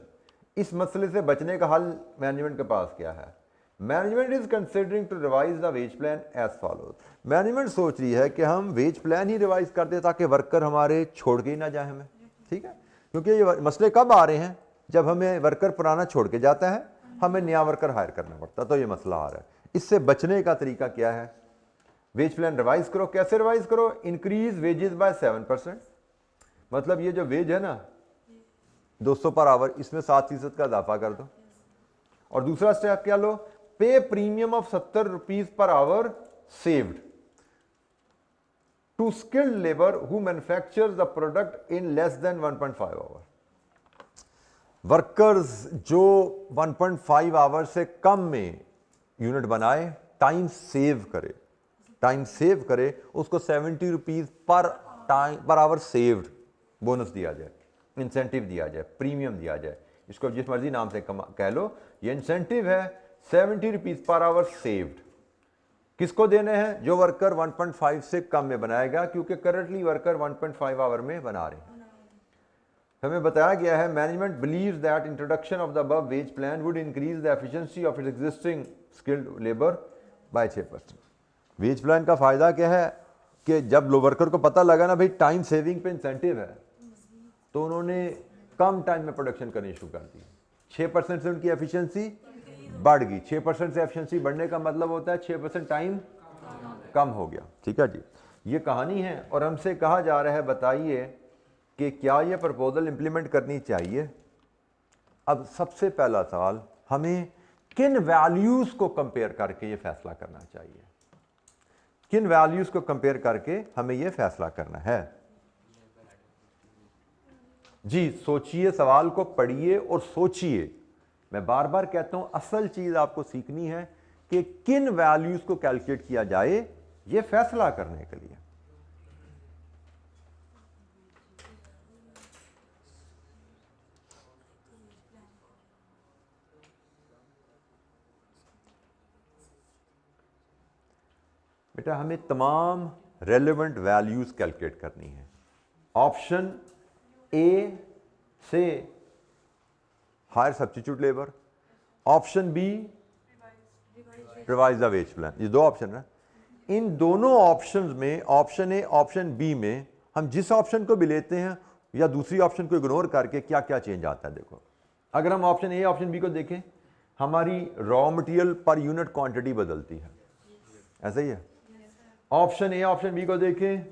इस मसले से बचने का हल मैनेजमेंट के पास क्या है? Management is considering to revise the wage plan as follows. Management सोच रही है कि हम वेज प्लान ही रिवाइज कर दें ताकि वर्कर हमारे छोड़ के ही ना जाए हमें। ठीक है, क्योंकि ये मसले कब आ रहे हैं? जब हमें वर्कर पुराना छोड़ के जाता है, हमें नया वर्कर हायर करना पड़ता, तो ये मसला आ रहा है। इससे बचने का तरीका क्या है? वेज प्लान रिवाइज करो। कैसे रिवाइज करो? Increase wages by 7%। मतलब ये जो वेज है ना 200 पर आवर, इसमें 7% का इजाफा कर दो। और दूसरा स्टेप क्या लो? Pay premium of 70 rupees per hour saved to skilled labour who manufactures the product in less than 1.5 hour. Workers जो 1.5 आवर से कम में यूनिट बनाए, टाइम सेव करे, उसको 70 rupees per hour saved bonus दिया जाए, इंसेंटिव दिया जाए, प्रीमियम दिया जाए, इसको जिस मर्जी नाम से कह लो। ये इंसेंटिव है 70 रुपीज पर आवर सेव्ड। किसको देने हैं? जो वर्कर 1.5 से कम में बनाएगा, क्योंकि करंटली वर्कर 1.5 आवर में बना रहे हैं। हमें बताया गया है management believes that introduction of the above wage plan would increase the efficiency of its existing skilled labour by 6%। Wage plan का फायदा क्या है कि जब वर्कर को पता लगा ना भाई टाइम सेविंग पे इंसेंटिव है, तो उन्होंने कम टाइम में प्रोडक्शन करनी शुरू कर दी। 6% से उनकी एफिशिएंसी बढ़ गई। 6% से एफिशिएंसी बढ़ने का मतलब होता है 6% टाइम कम हो गया। ठीक है जी, ये कहानी है। और हमसे कहा जा रहा है बताइए कि क्या ये प्रपोजल इंप्लीमेंट करनी चाहिए। अब सबसे पहला सवाल, हमें किन वैल्यूज को कंपेयर करके ये फैसला करना चाहिए? किन वैल्यूज को कंपेयर करके हमें ये फैसला करना है? जी सोचिए, सवाल को पढ़िए और सोचिए। मैं बार बार कहता हूं, असल चीज आपको सीखनी है कि किन वैल्यूज को कैलकुलेट किया जाए ये फैसला करने के लिए। बेटा हमें तमाम रेलेवेंट वैल्यूज कैलकुलेट करनी है। ऑप्शन ए से hire substitute labour, option B revise the wage plan. ये दो ऑप्शन है। इन दोनों ऑप्शंस में, ऑप्शन ए ऑप्शन बी में, हम जिस ऑप्शन को भी लेते हैं या दूसरी ऑप्शन को इग्नोर करके क्या क्या चेंज आता है। देखो, अगर हम ऑप्शन ए ऑप्शन बी को देखें, हमारी raw material per unit quantity बदलती है, ऐसा ही है। ऑप्शन ए ऑप्शन बी को देखें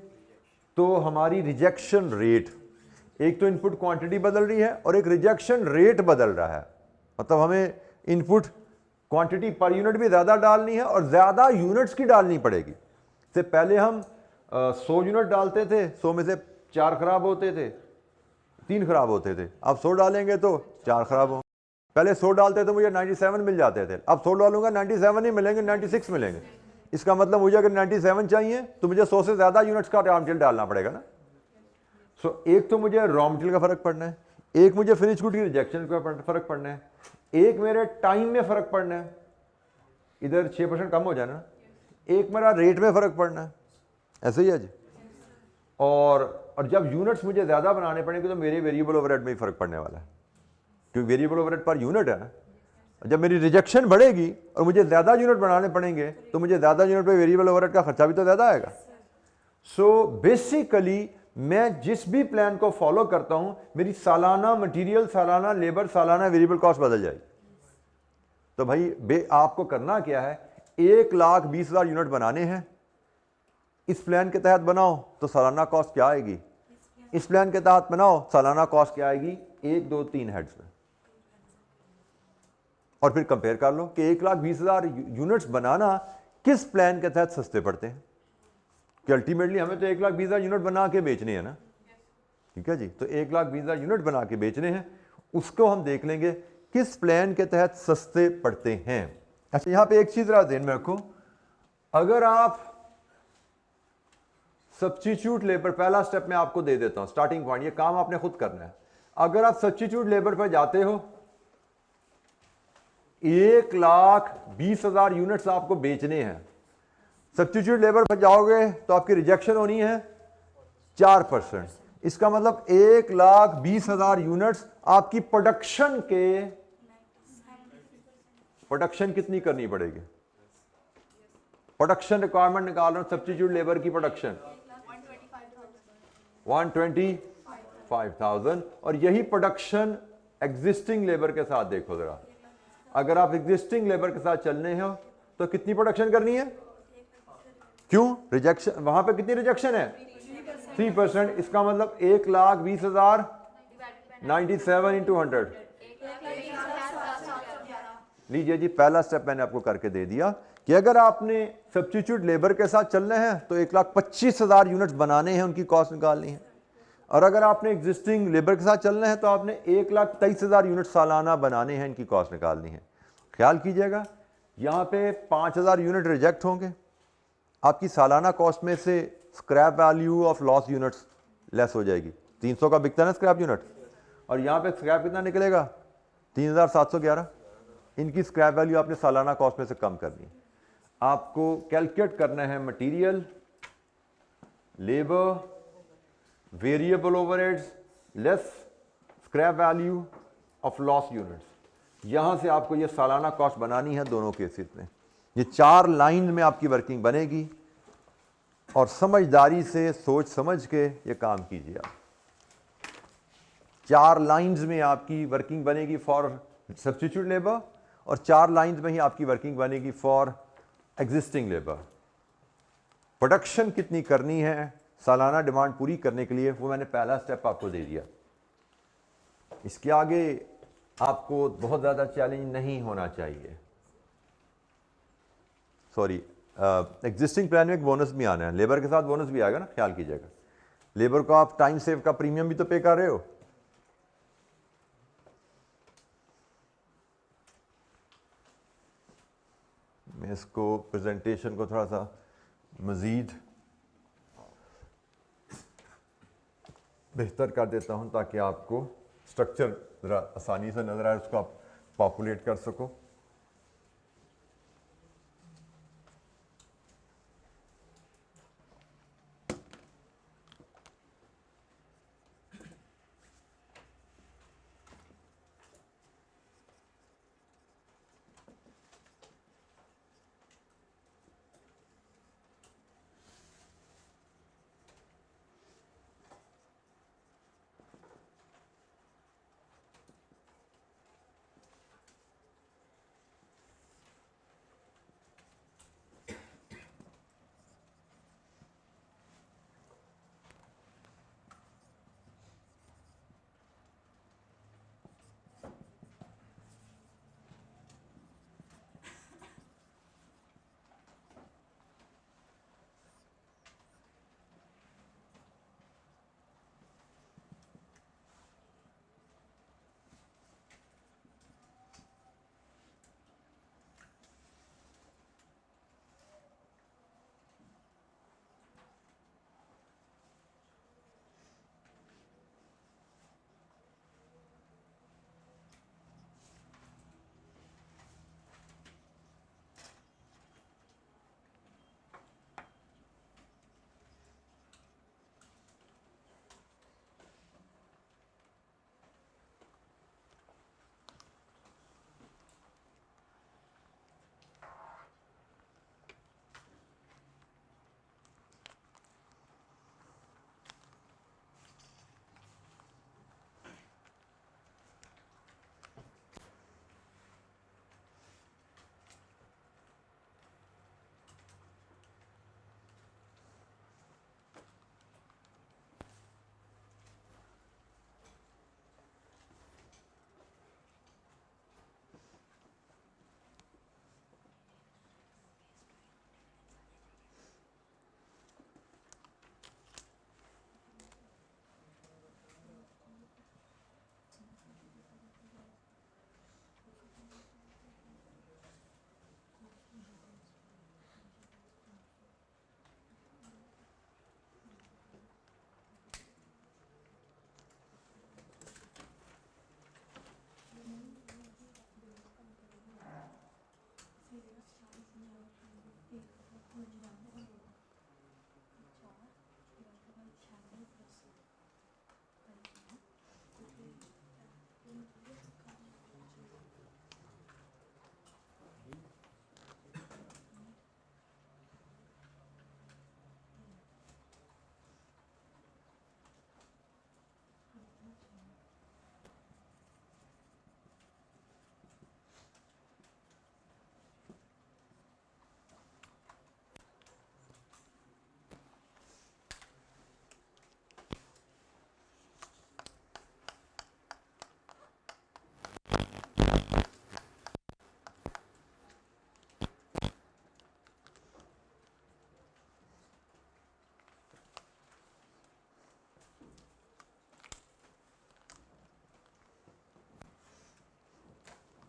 तो हमारी रिजेक्शन रेट, एक तो इनपुट क्वांटिटी बदल रही है और एक रिजेक्शन रेट बदल रहा है। मतलब हमें इनपुट क्वांटिटी पर यूनिट भी ज़्यादा डालनी है और ज़्यादा यूनिट्स की डालनी पड़ेगी। से पहले हम 100 यूनिट डालते थे, 100 में से 4 खराब होते थे, 3 खराब होते थे। अब 100 डालेंगे तो 4 खराब हो। पहले 100 डालते तो मुझे 97 मिल जाते थे, अब 100 डालूंगा 97 नहीं मिलेंगे, 96 मिलेंगे। इसका मतलब मुझे अगर 97 चाहिए तो मुझे 100 से ज़्यादा यूनिट्स का रॉ मटेरियल डालना पड़ेगा ना। एक तो मुझे रॉ मटेरियल का फर्क पड़ना है, एक मुझे फिनिश गुड की रिजेक्शन का फर्क पड़ना है, एक मेरे टाइम में फर्क पड़ना है, इधर 6% कम हो जाना, एक मेरा रेट में फर्क पड़ना है। ऐसे ही है जी। और और जब यूनिट्स मुझे ज़्यादा बनाने पड़ेंगे तो मेरे वेरिएबल ओवरहेड में ही फ़र्क पड़ने वाला है, क्योंकि वेरिएबल ओवरहेड पर यूनिट है ना। जब मेरी रिजेक्शन बढ़ेगी और मुझे ज़्यादा यूनिट बनाने पड़ेंगे तो मुझे ज़्यादा यूनिट पे वेरिएबल ओवरहेड का खर्चा भी तो ज़्यादा आएगा। सो बेसिकली मैं जिस भी प्लान को फॉलो करता हूं, मेरी सालाना मटेरियल, सालाना लेबर, सालाना वेरिएबल कॉस्ट बदल जाएगी। तो भाई आपको करना क्या है, 1,20,000 यूनिट बनाने हैं। इस प्लान के तहत बनाओ तो सालाना कॉस्ट क्या आएगी, इस प्लान के तहत बनाओ सालाना कॉस्ट क्या आएगी, 1, 2, 3 हेड्स में। और फिर कंपेयर कर लो कि 1,20,000 यूनिट्स बनाना किस प्लान के तहत सस्ते पड़ते हैं, कि अल्टीमेटली हमें तो 1,20,000 यूनिट बना के बेचने हैं ना, ठीक है जी। तो 1,20,000 यूनिट बना के बेचने हैं, उसको हम देख लेंगे किस प्लान के तहत सस्ते पड़ते हैं। अच्छा, यहां पे एक चीज जरा ध्यान में रखो, अगर आप सब्स्टिट्यूट लेबर, पहला स्टेप मैं आपको दे देता हूं, स्टार्टिंग पॉइंट, ये काम आपने खुद करना है। अगर आप सब्स्टिट्यूट लेबर पर जाते हो, 1,20,000 यूनिट्स आपको बेचने हैं, सब्स्टिट्यूट लेबर पर जाओगे तो आपकी रिजेक्शन होनी है 4%। इसका मतलब 1,20,000 यूनिट्स आपकी प्रोडक्शन कितनी करनी पड़ेगी, प्रोडक्शन रिक्वायरमेंट निकाल रहा हूं, सब्स्टिट्यूट लेबर की प्रोडक्शन 125,000। और यही प्रोडक्शन एग्जिस्टिंग लेबर के साथ देखो जरा, अगर आप एग्जिस्टिंग लेबर के साथ चलने हो तो कितनी प्रोडक्शन करनी है, क्यों, रिजेक्शन वहां पे कितनी रिजेक्शन है, 3%। इसका मतलब 1,20,000 97 इंटू 100, लीजिए जी, पहला स्टेप मैंने आपको करके दे दिया कि अगर आपने सब्स्टिट्यूट लेबर के साथ चलना है तो 1,25,000 यूनिट्स बनाने हैं, उनकी कॉस्ट निकालनी है। और अगर आपने एग्जिस्टिंग लेबर के साथ चलना है तो आपने 1,23,000 यूनिट सालाना बनाने हैं, इनकी कॉस्ट निकालनी है। ख्याल कीजिएगा, यहां पे 5,000 यूनिट रिजेक्ट होंगे, आपकी सालाना कॉस्ट में से scrap value of loss units less हो जाएगी। 300 का बिकता है ना स्क्रैप यूनिट, और यहां पे स्क्रैप कितना निकलेगा, 3,711। इनकी स्क्रैप वैल्यू आपने सालाना कॉस्ट में से कम करनी है। आपको कैलकुलेट करना है material, labour, variable overheads less scrap value of loss units. यहां से आपको ये सालाना कॉस्ट बनानी है दोनों केसेस में। ये 4 लाइन में आपकी वर्किंग बनेगी, और समझदारी से सोच समझ के ये काम कीजिए आप। 4 लाइंस में आपकी वर्किंग बनेगी फॉर सब्स्टिट्यूट लेबर, और 4 लाइंस में ही आपकी वर्किंग बनेगी फॉर एग्जिस्टिंग लेबर। प्रोडक्शन कितनी करनी है सालाना डिमांड पूरी करने के लिए, वो मैंने पहला स्टेप आपको दे दिया। इसके आगे आपको बहुत ज़्यादा चैलेंज नहीं होना चाहिए। सॉरी, एग्जिस्टिंग प्लान में एक बोनस भी आना है, लेबर के साथ बोनस भी आएगा ना, ख्याल कीजिएगा। लेबर को आप टाइम सेव का प्रीमियम भी तो पे कर रहे हो। मैं इसको प्रेजेंटेशन को थोड़ा सा मज़ीद बेहतर कर देता हूं ताकि आपको स्ट्रक्चर ज़रा आसानी से नज़र आए, उसको आप पॉपुलेट कर सको।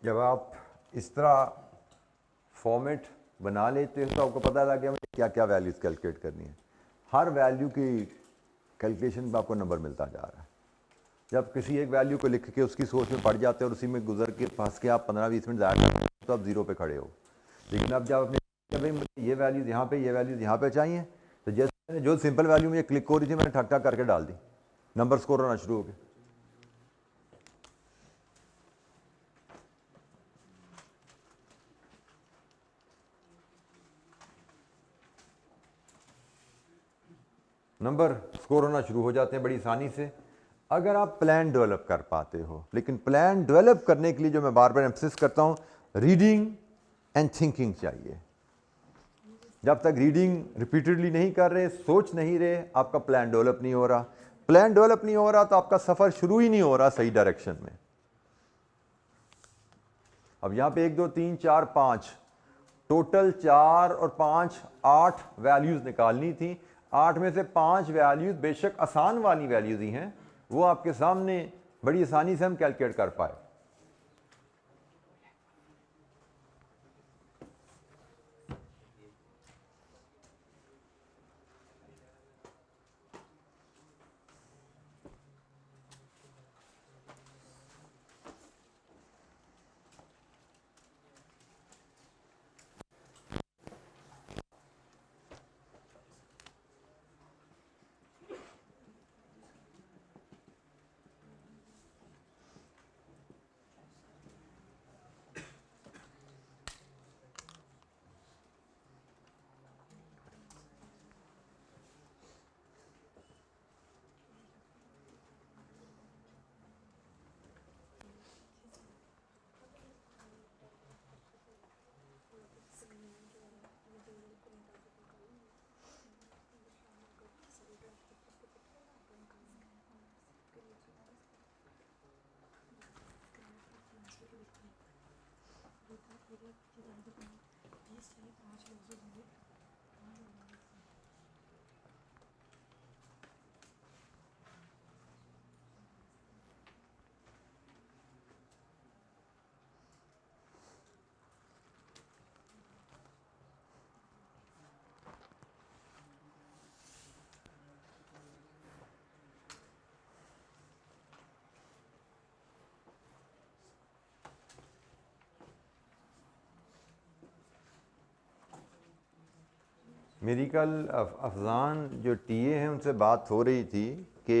जब आप इस तरह फॉर्मेट बना लेते हो तो आपको पता लग गया मुझे क्या क्या वैल्यूज़ कैलकुलेट करनी है। हर वैल्यू की कैलकुलेशन में आपको नंबर मिलता जा रहा है। जब किसी एक वैल्यू को लिख के उसकी सोच में पड़ जाते हो और उसी में गुजर के फंस के आप 15-20 मिनट ज़ाया करते हो तो आप ज़ीरो पे खड़े हो। लेकिन अब जब अपने भाई मुझे ये वैल्यूज़ यहाँ पे, ये वैल्यूज़ यहाँ पे चाहिए, तो जैसे मैंने जो सिंपल वैल्यू मुझे क्लिक हो रही थी मैंने ठक ठक करके डाल दी, नंबर स्कोर होना शुरू हो गए। नंबर स्कोर होना शुरू हो जाते हैं बड़ी आसानी से अगर आप प्लान डेवलप कर पाते हो। लेकिन प्लान डेवलप करने के लिए जो मैं बार बार एम्फसिस करता हूँ, रीडिंग एंड थिंकिंग चाहिए। जब तक रीडिंग रिपीटेडली नहीं कर रहे, सोच नहीं रहे, आपका प्लान डेवलप नहीं हो रहा। प्लान डेवलप नहीं हो रहा तो आपका सफ़र शुरू ही नहीं हो रहा सही डायरेक्शन में। अब यहाँ पे 1 2 3 4 5 टोटल 4 और 5 8 वैल्यूज़ निकालनी थी। 8 में से 5 वैल्यूज़ बेशक आसान वाली वैल्यूज़ ही हैं, वो आपके सामने बड़ी आसानी से हम कैलकुलेट कर पाए। मेरी कल अफजान जो टीए हैं उनसे बात हो रही थी कि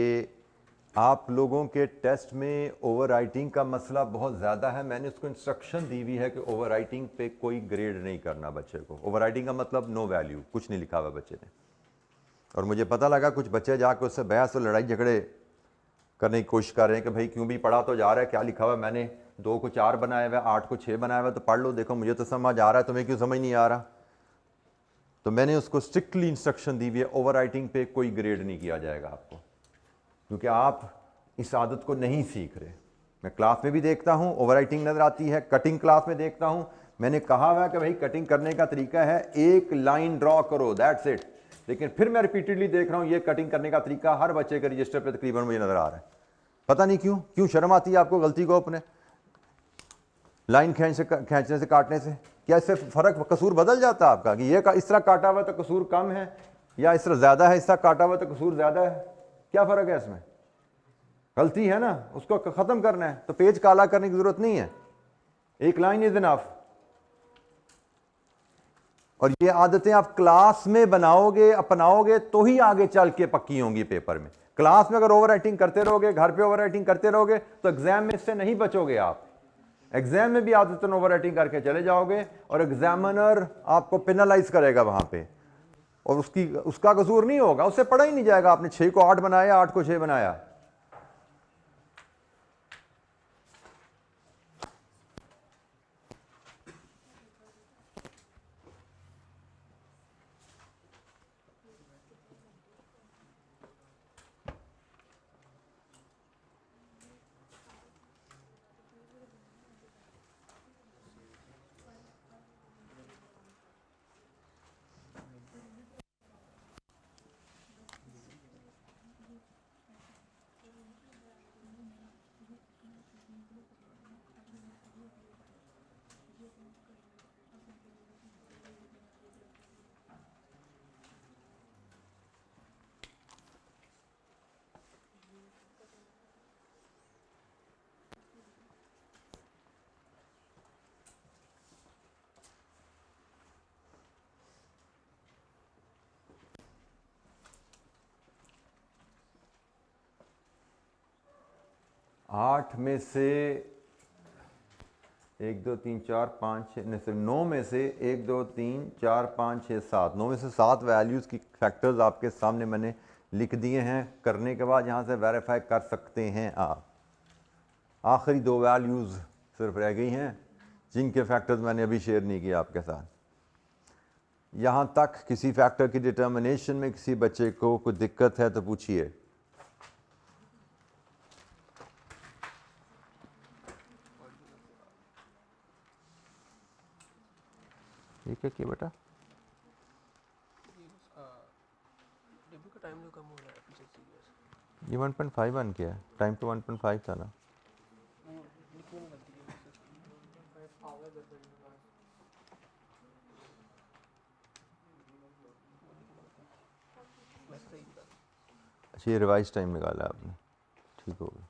आप लोगों के टेस्ट में ओवर राइटिंग का मसला बहुत ज़्यादा है। मैंने उसको इंस्ट्रक्शन दी हुई है कि ओवर राइटिंग पे कोई ग्रेड नहीं करना बच्चे को। ओवर राइटिंग का मतलब नो वैल्यू, कुछ नहीं लिखा हुआ बच्चे ने। और मुझे पता लगा कुछ बच्चे जाकर उससे बहस और लड़ाई झगड़े करने की कोशिश कर रहे हैं कि भाई क्यों भी पढ़ा तो जा रहा है, क्या लिखा हुआ है, मैंने 2 को 4 बनाया हुआ है, 8 को 6 बनाया हुआ है, तो पढ़ लो, देखो मुझे तो समझ आ रहा है, तुम्हें क्यों समझ नहीं आ रहा। तो मैंने उसको स्ट्रिक्टली इंस्ट्रक्शन दी हुई है, ओवर राइटिंग पे कोई ग्रेड नहीं किया जाएगा आपको, क्योंकि आप इस आदत को नहीं सीख रहे। मैं क्लास में भी देखता हूँ ओवर राइटिंग नज़र आती है, कटिंग क्लास में देखता हूँ। मैंने कहा हुआ कि भाई कटिंग करने का तरीका है एक लाइन ड्रॉ करो, दैट्स इट। लेकिन फिर मैं रिपीटेडली देख रहा हूँ ये कटिंग करने का तरीका हर बच्चे के रजिस्टर पे तकरीबन मुझे नज़र आ रहा है। पता नहीं क्यों शर्म आती है आपको गलती को अपने लाइन खींचने से काटने से। क्या इससे फ़र्क कसूर बदल जाता है आपका कि ये इस तरह काटा हुआ तो कसूर कम है, या इस तरह ज़्यादा है, इस तरह काटा हुआ तो कसूर ज़्यादा है? क्या फ़र्क है इसमें? गलती है ना, उसको ख़त्म करना है तो पेज काला करने की ज़रूरत नहीं है, एक लाइन इज इनफ। और ये आदतें आप क्लास में बनाओगे, अपनाओगे तो ही आगे चल के पक्की होंगी पेपर में। क्लास में अगर ओवर राइटिंग करते रहोगे, घर पे ओवर राइटिंग करते रहोगे, तो एग्जाम में इससे नहीं बचोगे आप। एग्जाम में भी आदतन ओवर राइटिंग करके चले जाओगे और एग्जामिनर आपको पेनलाइज करेगा वहां पे, और उसका कसूर नहीं होगा, उससे पढ़ा ही नहीं जाएगा आपने 6 को 8 बनाया, 8 को 6 बनाया। 8 में से 1 2 3 4 5 6 नहीं सिर्फ 9 में से 1 2 3 4 5 6 7 9 में से 7 वैल्यूज़ की फैक्टर्स आपके सामने मैंने लिख दिए हैं। करने के बाद यहाँ से वेरीफाई कर सकते हैं आप। आखिरी 2 वैल्यूज़ सिर्फ रह गई हैं जिनके फैक्टर्स मैंने अभी शेयर नहीं किए आपके साथ। यहाँ तक किसी फैक्टर की डिटर्मिनेशन में किसी बच्चे को कोई दिक्कत है तो पूछिए। ठीक है कि बेटा टाइम जो कम हो रहा है पीछे सीरियस ये 1.5 बन गया है, टाइम तो 1.5 था ना। लिखने में गलती है पावर गड़बड़ वैसे सही था। अच्छा ये रिवाइज टाइम निकाला आपने, ठीक हो गया।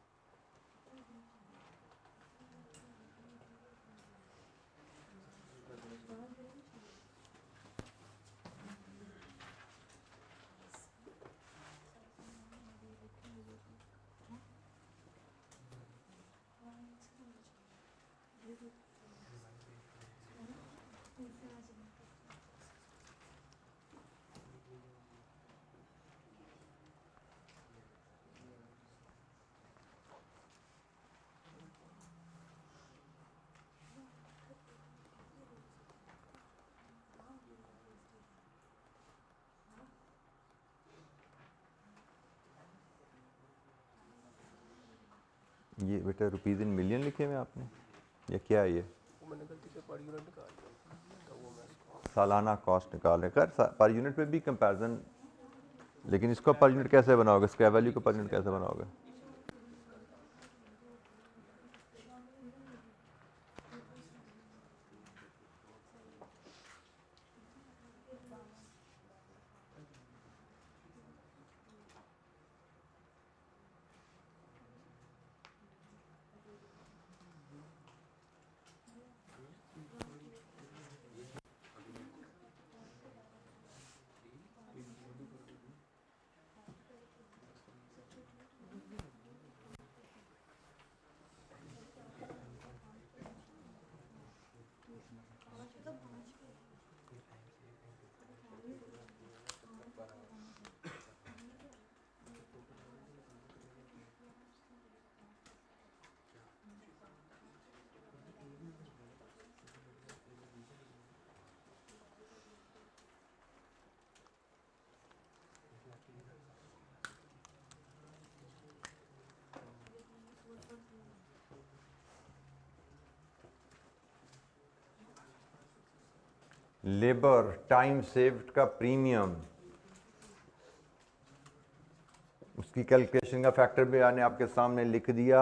ये बेटा रुपीज़ इन मिलियन लिखे हुए आपने या क्या है ये? वो मैंने गलती से पर यूनिट निकाल दिया तो वो मैं सालाना कॉस्ट निकाल रहे कर पर यूनिट पे भी कंपैरिजन, लेकिन इसको पर यूनिट कैसे बनाओगे? स्क्रैप वैल्यू को पर यूनिट कैसे बनाओगे? लेबर टाइम सेव्ड का प्रीमियम, उसकी कैलकुलेशन का फैक्टर भी मैंने आपके सामने लिख दिया।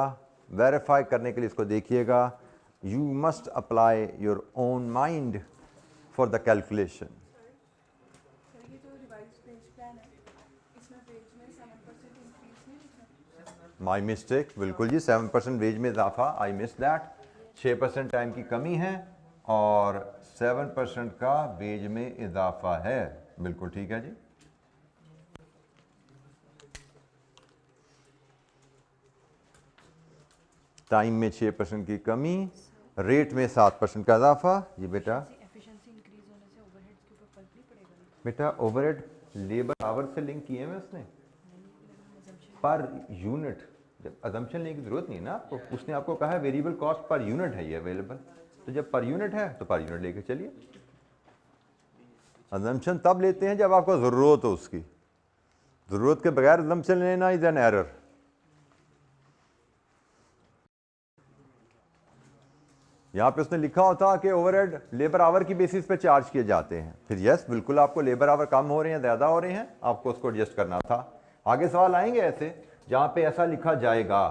वेरीफाई करने के लिए इसको देखिएगा। You must apply your own mind for the calculation. ये जो रिवाइज पेज प्लान है इसमें पेज में 7% इंक्रीज नहीं लिखा। माई मिस्टेक, बिल्कुल जी 7% वेज में इजाफा, आई मिस दैट। 6% टाइम की कमी है और 7% का वेज में इजाफा है, बिल्कुल ठीक है जी। टाइम में 6% की कमी, रेट में 7% का इजाफा। जी बेटा एफिशिएंसी इंक्रीज होने से ओवरहेड्स के ऊपर फर्क नहीं पड़ेगा? बेटा ओवरहेड लेबर आवर से लिंक किए हैं उसने पर यूनिट। जब अजम्पशन लेने की जरूरत नहीं है ना आपको, उसने आपको कहा है वेरिएबल कॉस्ट पर यूनिट है ये अवेलेबल, तो जब पर यूनिट है तो पर यूनिट लेके चलिए। अजम्पशन तब लेते हैं जब आपको ज़रूरत हो उसकी, ज़रूरत के बगैर अजम्पशन लेना इज़ एन एरर। यहाँ पे उसने लिखा होता कि ओवरहेड लेबर आवर की बेसिस पे चार्ज किए जाते हैं, फिर यस बिल्कुल आपको लेबर आवर कम हो रहे हैं ज़्यादा हो रहे हैं, आपको उसको एडजस्ट करना था। आगे सवाल आएंगे ऐसे जहाँ पे ऐसा लिखा जाएगा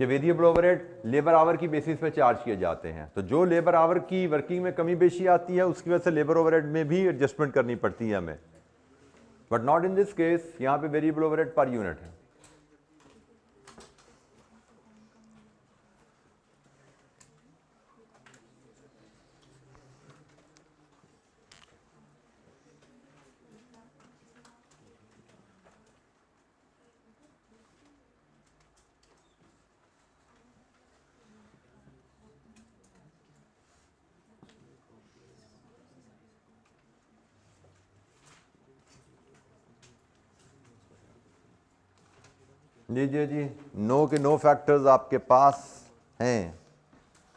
कि वेरिएबल ओवरहेड लेबर आवर की बेसिस पे चार्ज किए जाते हैं, तो जो लेबर आवर की वर्किंग में कमी बेशी आती है उसकी वजह से लेबर ओवरहेड में भी एडजस्टमेंट करनी पड़ती है हमें, but not in this case. यहाँ पे वेरिएबल ओवरहेड पर यूनिट है। लीजिए जी, नो के नो फैक्टर्स आपके पास हैं।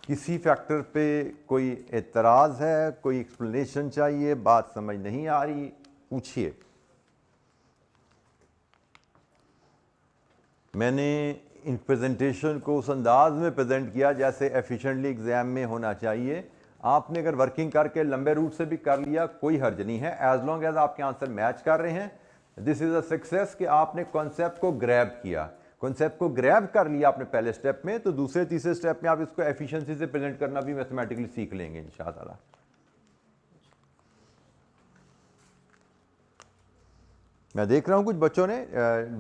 किसी फैक्टर पे कोई एतराज़ है, कोई एक्सप्लेनेशन चाहिए, बात समझ नहीं आ रही, पूछिए। मैंने इन प्रेजेंटेशन को उस अंदाज में प्रेजेंट किया जैसे एफिशिएंटली एग्जाम में होना चाहिए। आपने अगर वर्किंग करके लंबे रूट से भी कर लिया कोई हर्ज नहीं है, एज लॉन्ग एज आपके आंसर मैच कर रहे हैं। दिस इज अ सक्सेस कि आपने कॉन्सेप्ट को ग्रैब किया। कॉन्सेप्ट को ग्रैब कर लिया आपने पहले स्टेप में, तो दूसरे तीसरे स्टेप में आप इसको एफिशिएंसी से प्रेजेंट करना भी मैथमेटिकली सीख लेंगे इंशाअल्लाह। मैं देख रहा हूं कुछ बच्चों ने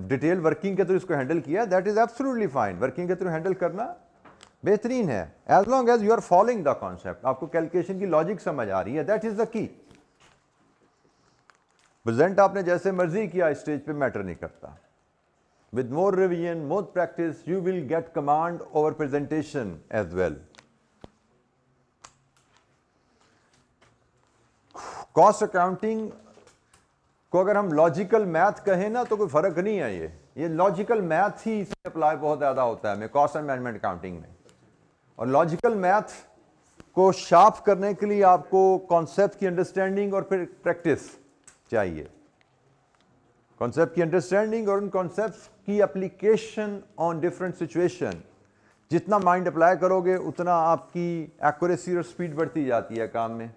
डिटेल वर्किंग के थ्रू इसको हैंडल किया, that is absolutely fine. Working के थ्रू हैंडल करना बेहतरीन है, as long as you are following the concept, आपको कैलकुलेशन की लॉजिक समझ आ रही है, that is the key. Present आपने जैसे मर्जी किया स्टेज पे मैटर नहीं करता। With more revision, more practice, you will get command over presentation as well. Cost accounting को अगर हम लॉजिकल मैथ कहें ना तो कोई फर्क नहीं है। ये लॉजिकल मैथ ही इसमें अप्लाई बहुत ज्यादा होता है हमें कॉस्ट एंड मैनेजमेंट अकाउंटिंग में। और लॉजिकल मैथ को शार्प करने के लिए आपको कॉन्सेप्ट की अंडरस्टैंडिंग और फिर प्रैक्टिस चाहिए। कॉन्सेप्ट की अंडरस्टैंडिंग और उन कॉन्सेप्ट की एप्लीकेशन ऑन डिफरेंट सिचुएशन। जितना माइंड अप्लाई करोगे उतना आपकी एक्यूरेसी और स्पीड बढ़ती जाती है काम में।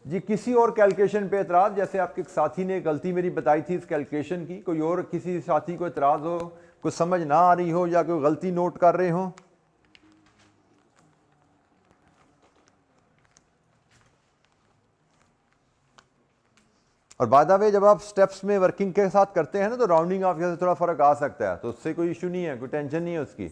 जी, किसी और कैलकुलेशन पे एतराज, जैसे आपके साथी ने गलती मेरी बताई थी इस कैलकुलेशन की, कोई और किसी साथी को एतराज हो, कुछ समझ ना आ रही हो या कोई गलती नोट कर रहे हो? और बाय द वे जब आप स्टेप्स में वर्किंग के साथ करते हैं ना तो राउंडिंग ऑफ से थोड़ा फर्क आ सकता है, तो उससे कोई इशू नहीं है, कोई टेंशन नहीं है उसकी।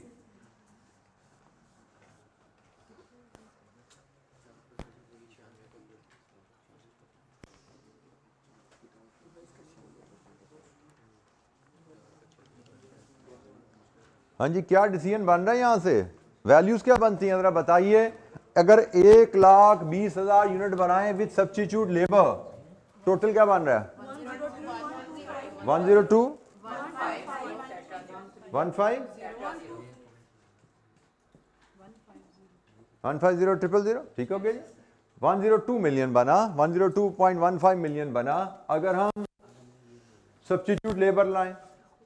हाँ जी, क्या डिसीजन बन रहा है यहाँ से? वैल्यूज क्या बनती हैं जरा बताइए। अगर 1,20,000 यूनिट बनाएं विद सब्स्टिट्यूट लेबर, टोटल क्या बन रहा है? 102 15 150,000, ठीक हो गया जी। 102 मिलियन बना, 102.15 मिलियन बना अगर हम सब्स्टिट्यूट लेबर लाएं।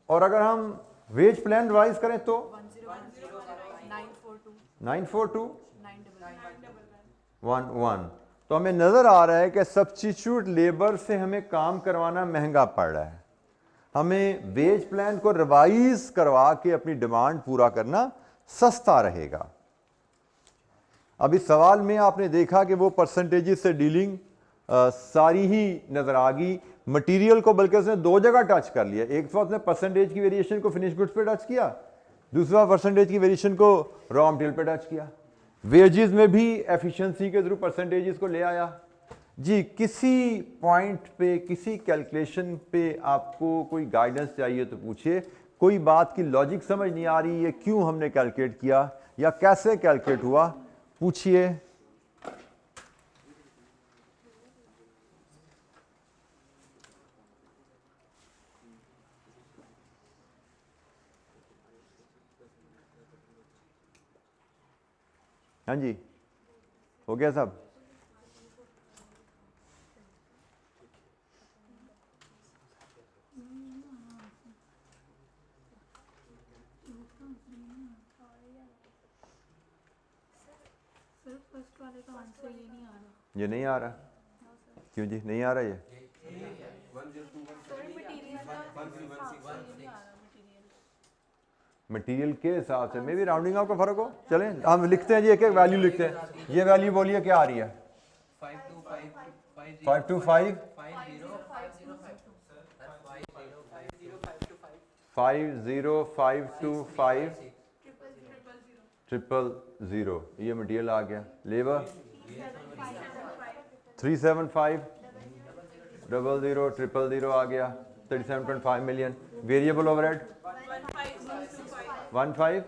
और अगर हम वेज प्लान रिवाइज करें तो 942.11। तो हमें नजर आ रहा है कि सब्स्टिट्यूट लेबर से हमें काम करवाना महंगा पड़ रहा है। हमें वेज प्लान को रिवाइज करवा के अपनी डिमांड पूरा करना सस्ता रहेगा। अब इस सवाल में आपने देखा कि वो परसेंटेजेस से डीलिंग सारी ही नजर आ गई। मटेरियल को बल्कि उसने दो जगह टच कर लिया, एक तो उसने परसेंटेज की वेरिएशन को फिनिश गुड्स पे टच किया, दूसरा परसेंटेज की वेरिएशन को रॉ मटेरियल पे टच किया। वेजेस में भी एफिशिएंसी के थ्रू परसेंटेजेस को ले आया। जी, किसी पॉइंट पे, किसी कैलकुलेशन पे आपको कोई गाइडेंस चाहिए तो पूछिए। कोई बात की लॉजिक समझ नहीं आ रही है, क्यों हमने कैलकुलेट किया या कैसे कैलकुलेट हुआ, पूछिए। हाँ जी, हो गया सब? फर्स्ट वाले का आंसर ये नहीं आ रहा। ये नहीं आ रहा? क्यों जी नहीं आ रहा ये? मटेरियल के हिसाब से मे भी राउंडिंग ऑफ का फर्क हो। चलें हम लिखते हैं जी, एक एक वैल्यू लिखते हैं। ये वैल्यू बोलिए क्या आ रही है? 525 50525 000, ये मटेरियल आ गया। लेबर 375 00 000 आ गया, 37.5 मिलियन। वेरिएबल ओवरहेड 15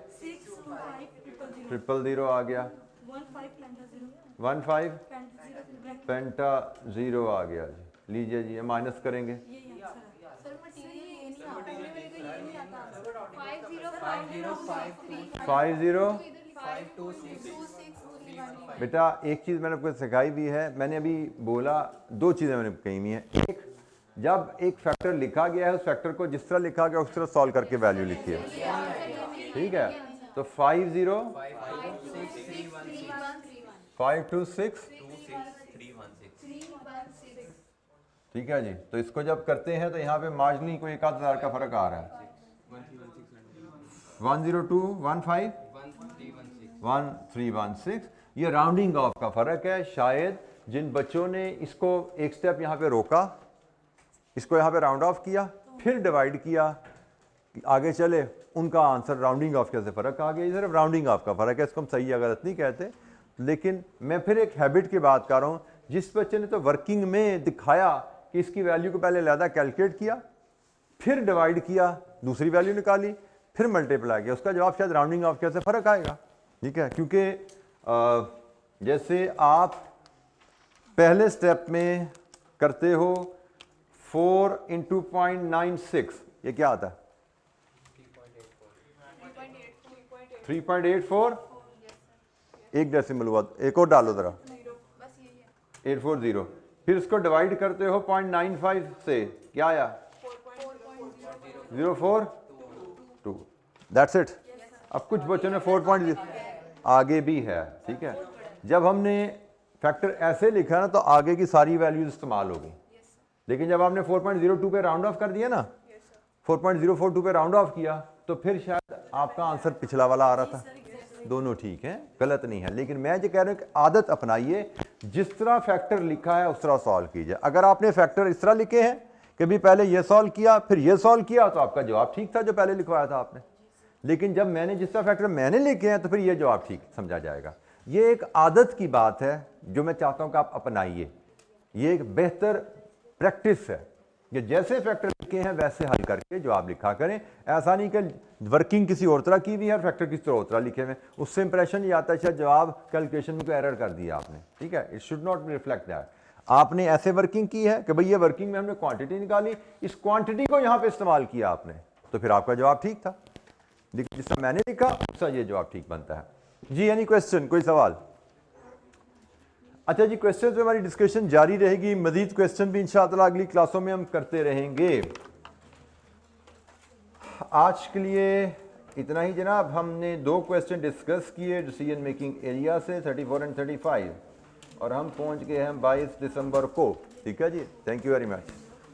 000 आ गया, 15 पेंटा 0 आ गया जी। लीजिए जी, ये माइनस करेंगे। बेटा एक चीज़ मैंने आपको सिखाई भी है, मैंने अभी बोला दो चीज़ें मैंने कही हुई हैं। एक, जब एक फैक्टर लिखा गया है उस फैक्टर को जिस तरह लिखा गया उस तरह सॉल्व करके वैल्यू लिखिए, ठीक है। तो 526 ठीक है जी। तो इसको जब करते हैं तो यहाँ पे मार्जिनली कोई 1,000 का फर्क आ रहा है। 10215 1316, ये राउंडिंग ऑफ का फर्क है। शायद जिन बच्चों ने इसको एक स्टेप यहाँ पे रोका, इसको यहाँ पे राउंड ऑफ किया, फिर डिवाइड किया, आगे चले, उनका आंसर राउंडिंग ऑफ कैसे फर्क आ गया। सिर्फ राउंडिंग ऑफ का फर्क है, इसको हम सही या गलत नहीं कहते। लेकिन मैं फिर एक हैबिट की बात कर रहा हूँ। जिस बच्चे ने तो वर्किंग में दिखाया कि इसकी वैल्यू को पहले अलग कैलकुलेट किया, फिर डिवाइड किया, दूसरी वैल्यू निकाली, फिर मल्टीप्लाई किया, उसका जवाब शायद राउंडिंग ऑफ कैसे फर्क आएगा, ठीक है। क्योंकि जैसे आप पहले स्टेप में करते हो 4 × 0.96, ये क्या आता है? 3.84, एक डेसिमल हुआ, एक और डालो जरा, 840। फिर इसको डिवाइड करते हो 0.95 से, क्या आया? 042। That's it. अब कुछ बच्चों ने 4.0 आगे भी है, ठीक है। जब हमने फैक्टर ऐसे लिखा ना तो आगे की सारी वैल्यूज इस्तेमाल हो गई। लेकिन जब आपने 4.02 पे राउंड ऑफ कर दिया ना, 4.042 पे राउंड ऑफ किया, तो फिर शायद आपका आंसर पिछला वाला आ रहा था। दोनों ठीक है, गलत नहीं है। लेकिन मैं जो कह रहा हूं कि आदत अपनाइए, जिस तरह फैक्टर लिखा है उस तरह सॉल्व कीजिए। अगर आपने फैक्टर इस तरह लिखे हैं कि भी पहले ये सॉल्व किया फिर ये सॉल्व किया, तो आपका जवाब ठीक था जो पहले लिखवाया था आपने। लेकिन जब मैंने जिस तरह फैक्टर मैंने लिखे हैं तो फिर ये जवाब ठीक समझा जाएगा। ये एक आदत की बात है जो मैं चाहता हूं कि आप अपनाइए। ये एक बेहतर प्रैक्टिस है कि जैसे फैक्टर लिखे हैं वैसे हल करके जवाब लिखा करें। ऐसा नहीं कि वर्किंग किसी और तरह की भी है, फैक्टर किसी और तरह लिखे हुए, उससे इंप्रेशन ये आता है शायद जवाब कैलकुलेशन में कोई एरर कर दिया आपने, ठीक है। It should not reflect that. आपने ऐसे वर्किंग की है कि भाई ये वर्किंग में हमने क्वांटिटी निकाली, इस क्वांटिटी को यहाँ पे इस्तेमाल किया आपने, तो फिर आपका जवाब ठीक था। लेकिन जिस तरह मैंने लिखा उसका ये जवाब ठीक बनता है। जी एनी क्वेश्चन, कोई सवाल? अच्छा जी, क्वेश्चन पे हमारी डिस्कशन जारी रहेगी। मजीद क्वेश्चन भी इंशाअल्लाह अगली क्लासों में हम करते रहेंगे। आज के लिए इतना ही जनाब। हमने 2 क्वेश्चन डिस्कस किए डिसीजन मेकिंग एरिया से, 34 और 35, और हम पहुंच गए हैं 22 दिसंबर को, ठीक है जी। Thank you very much.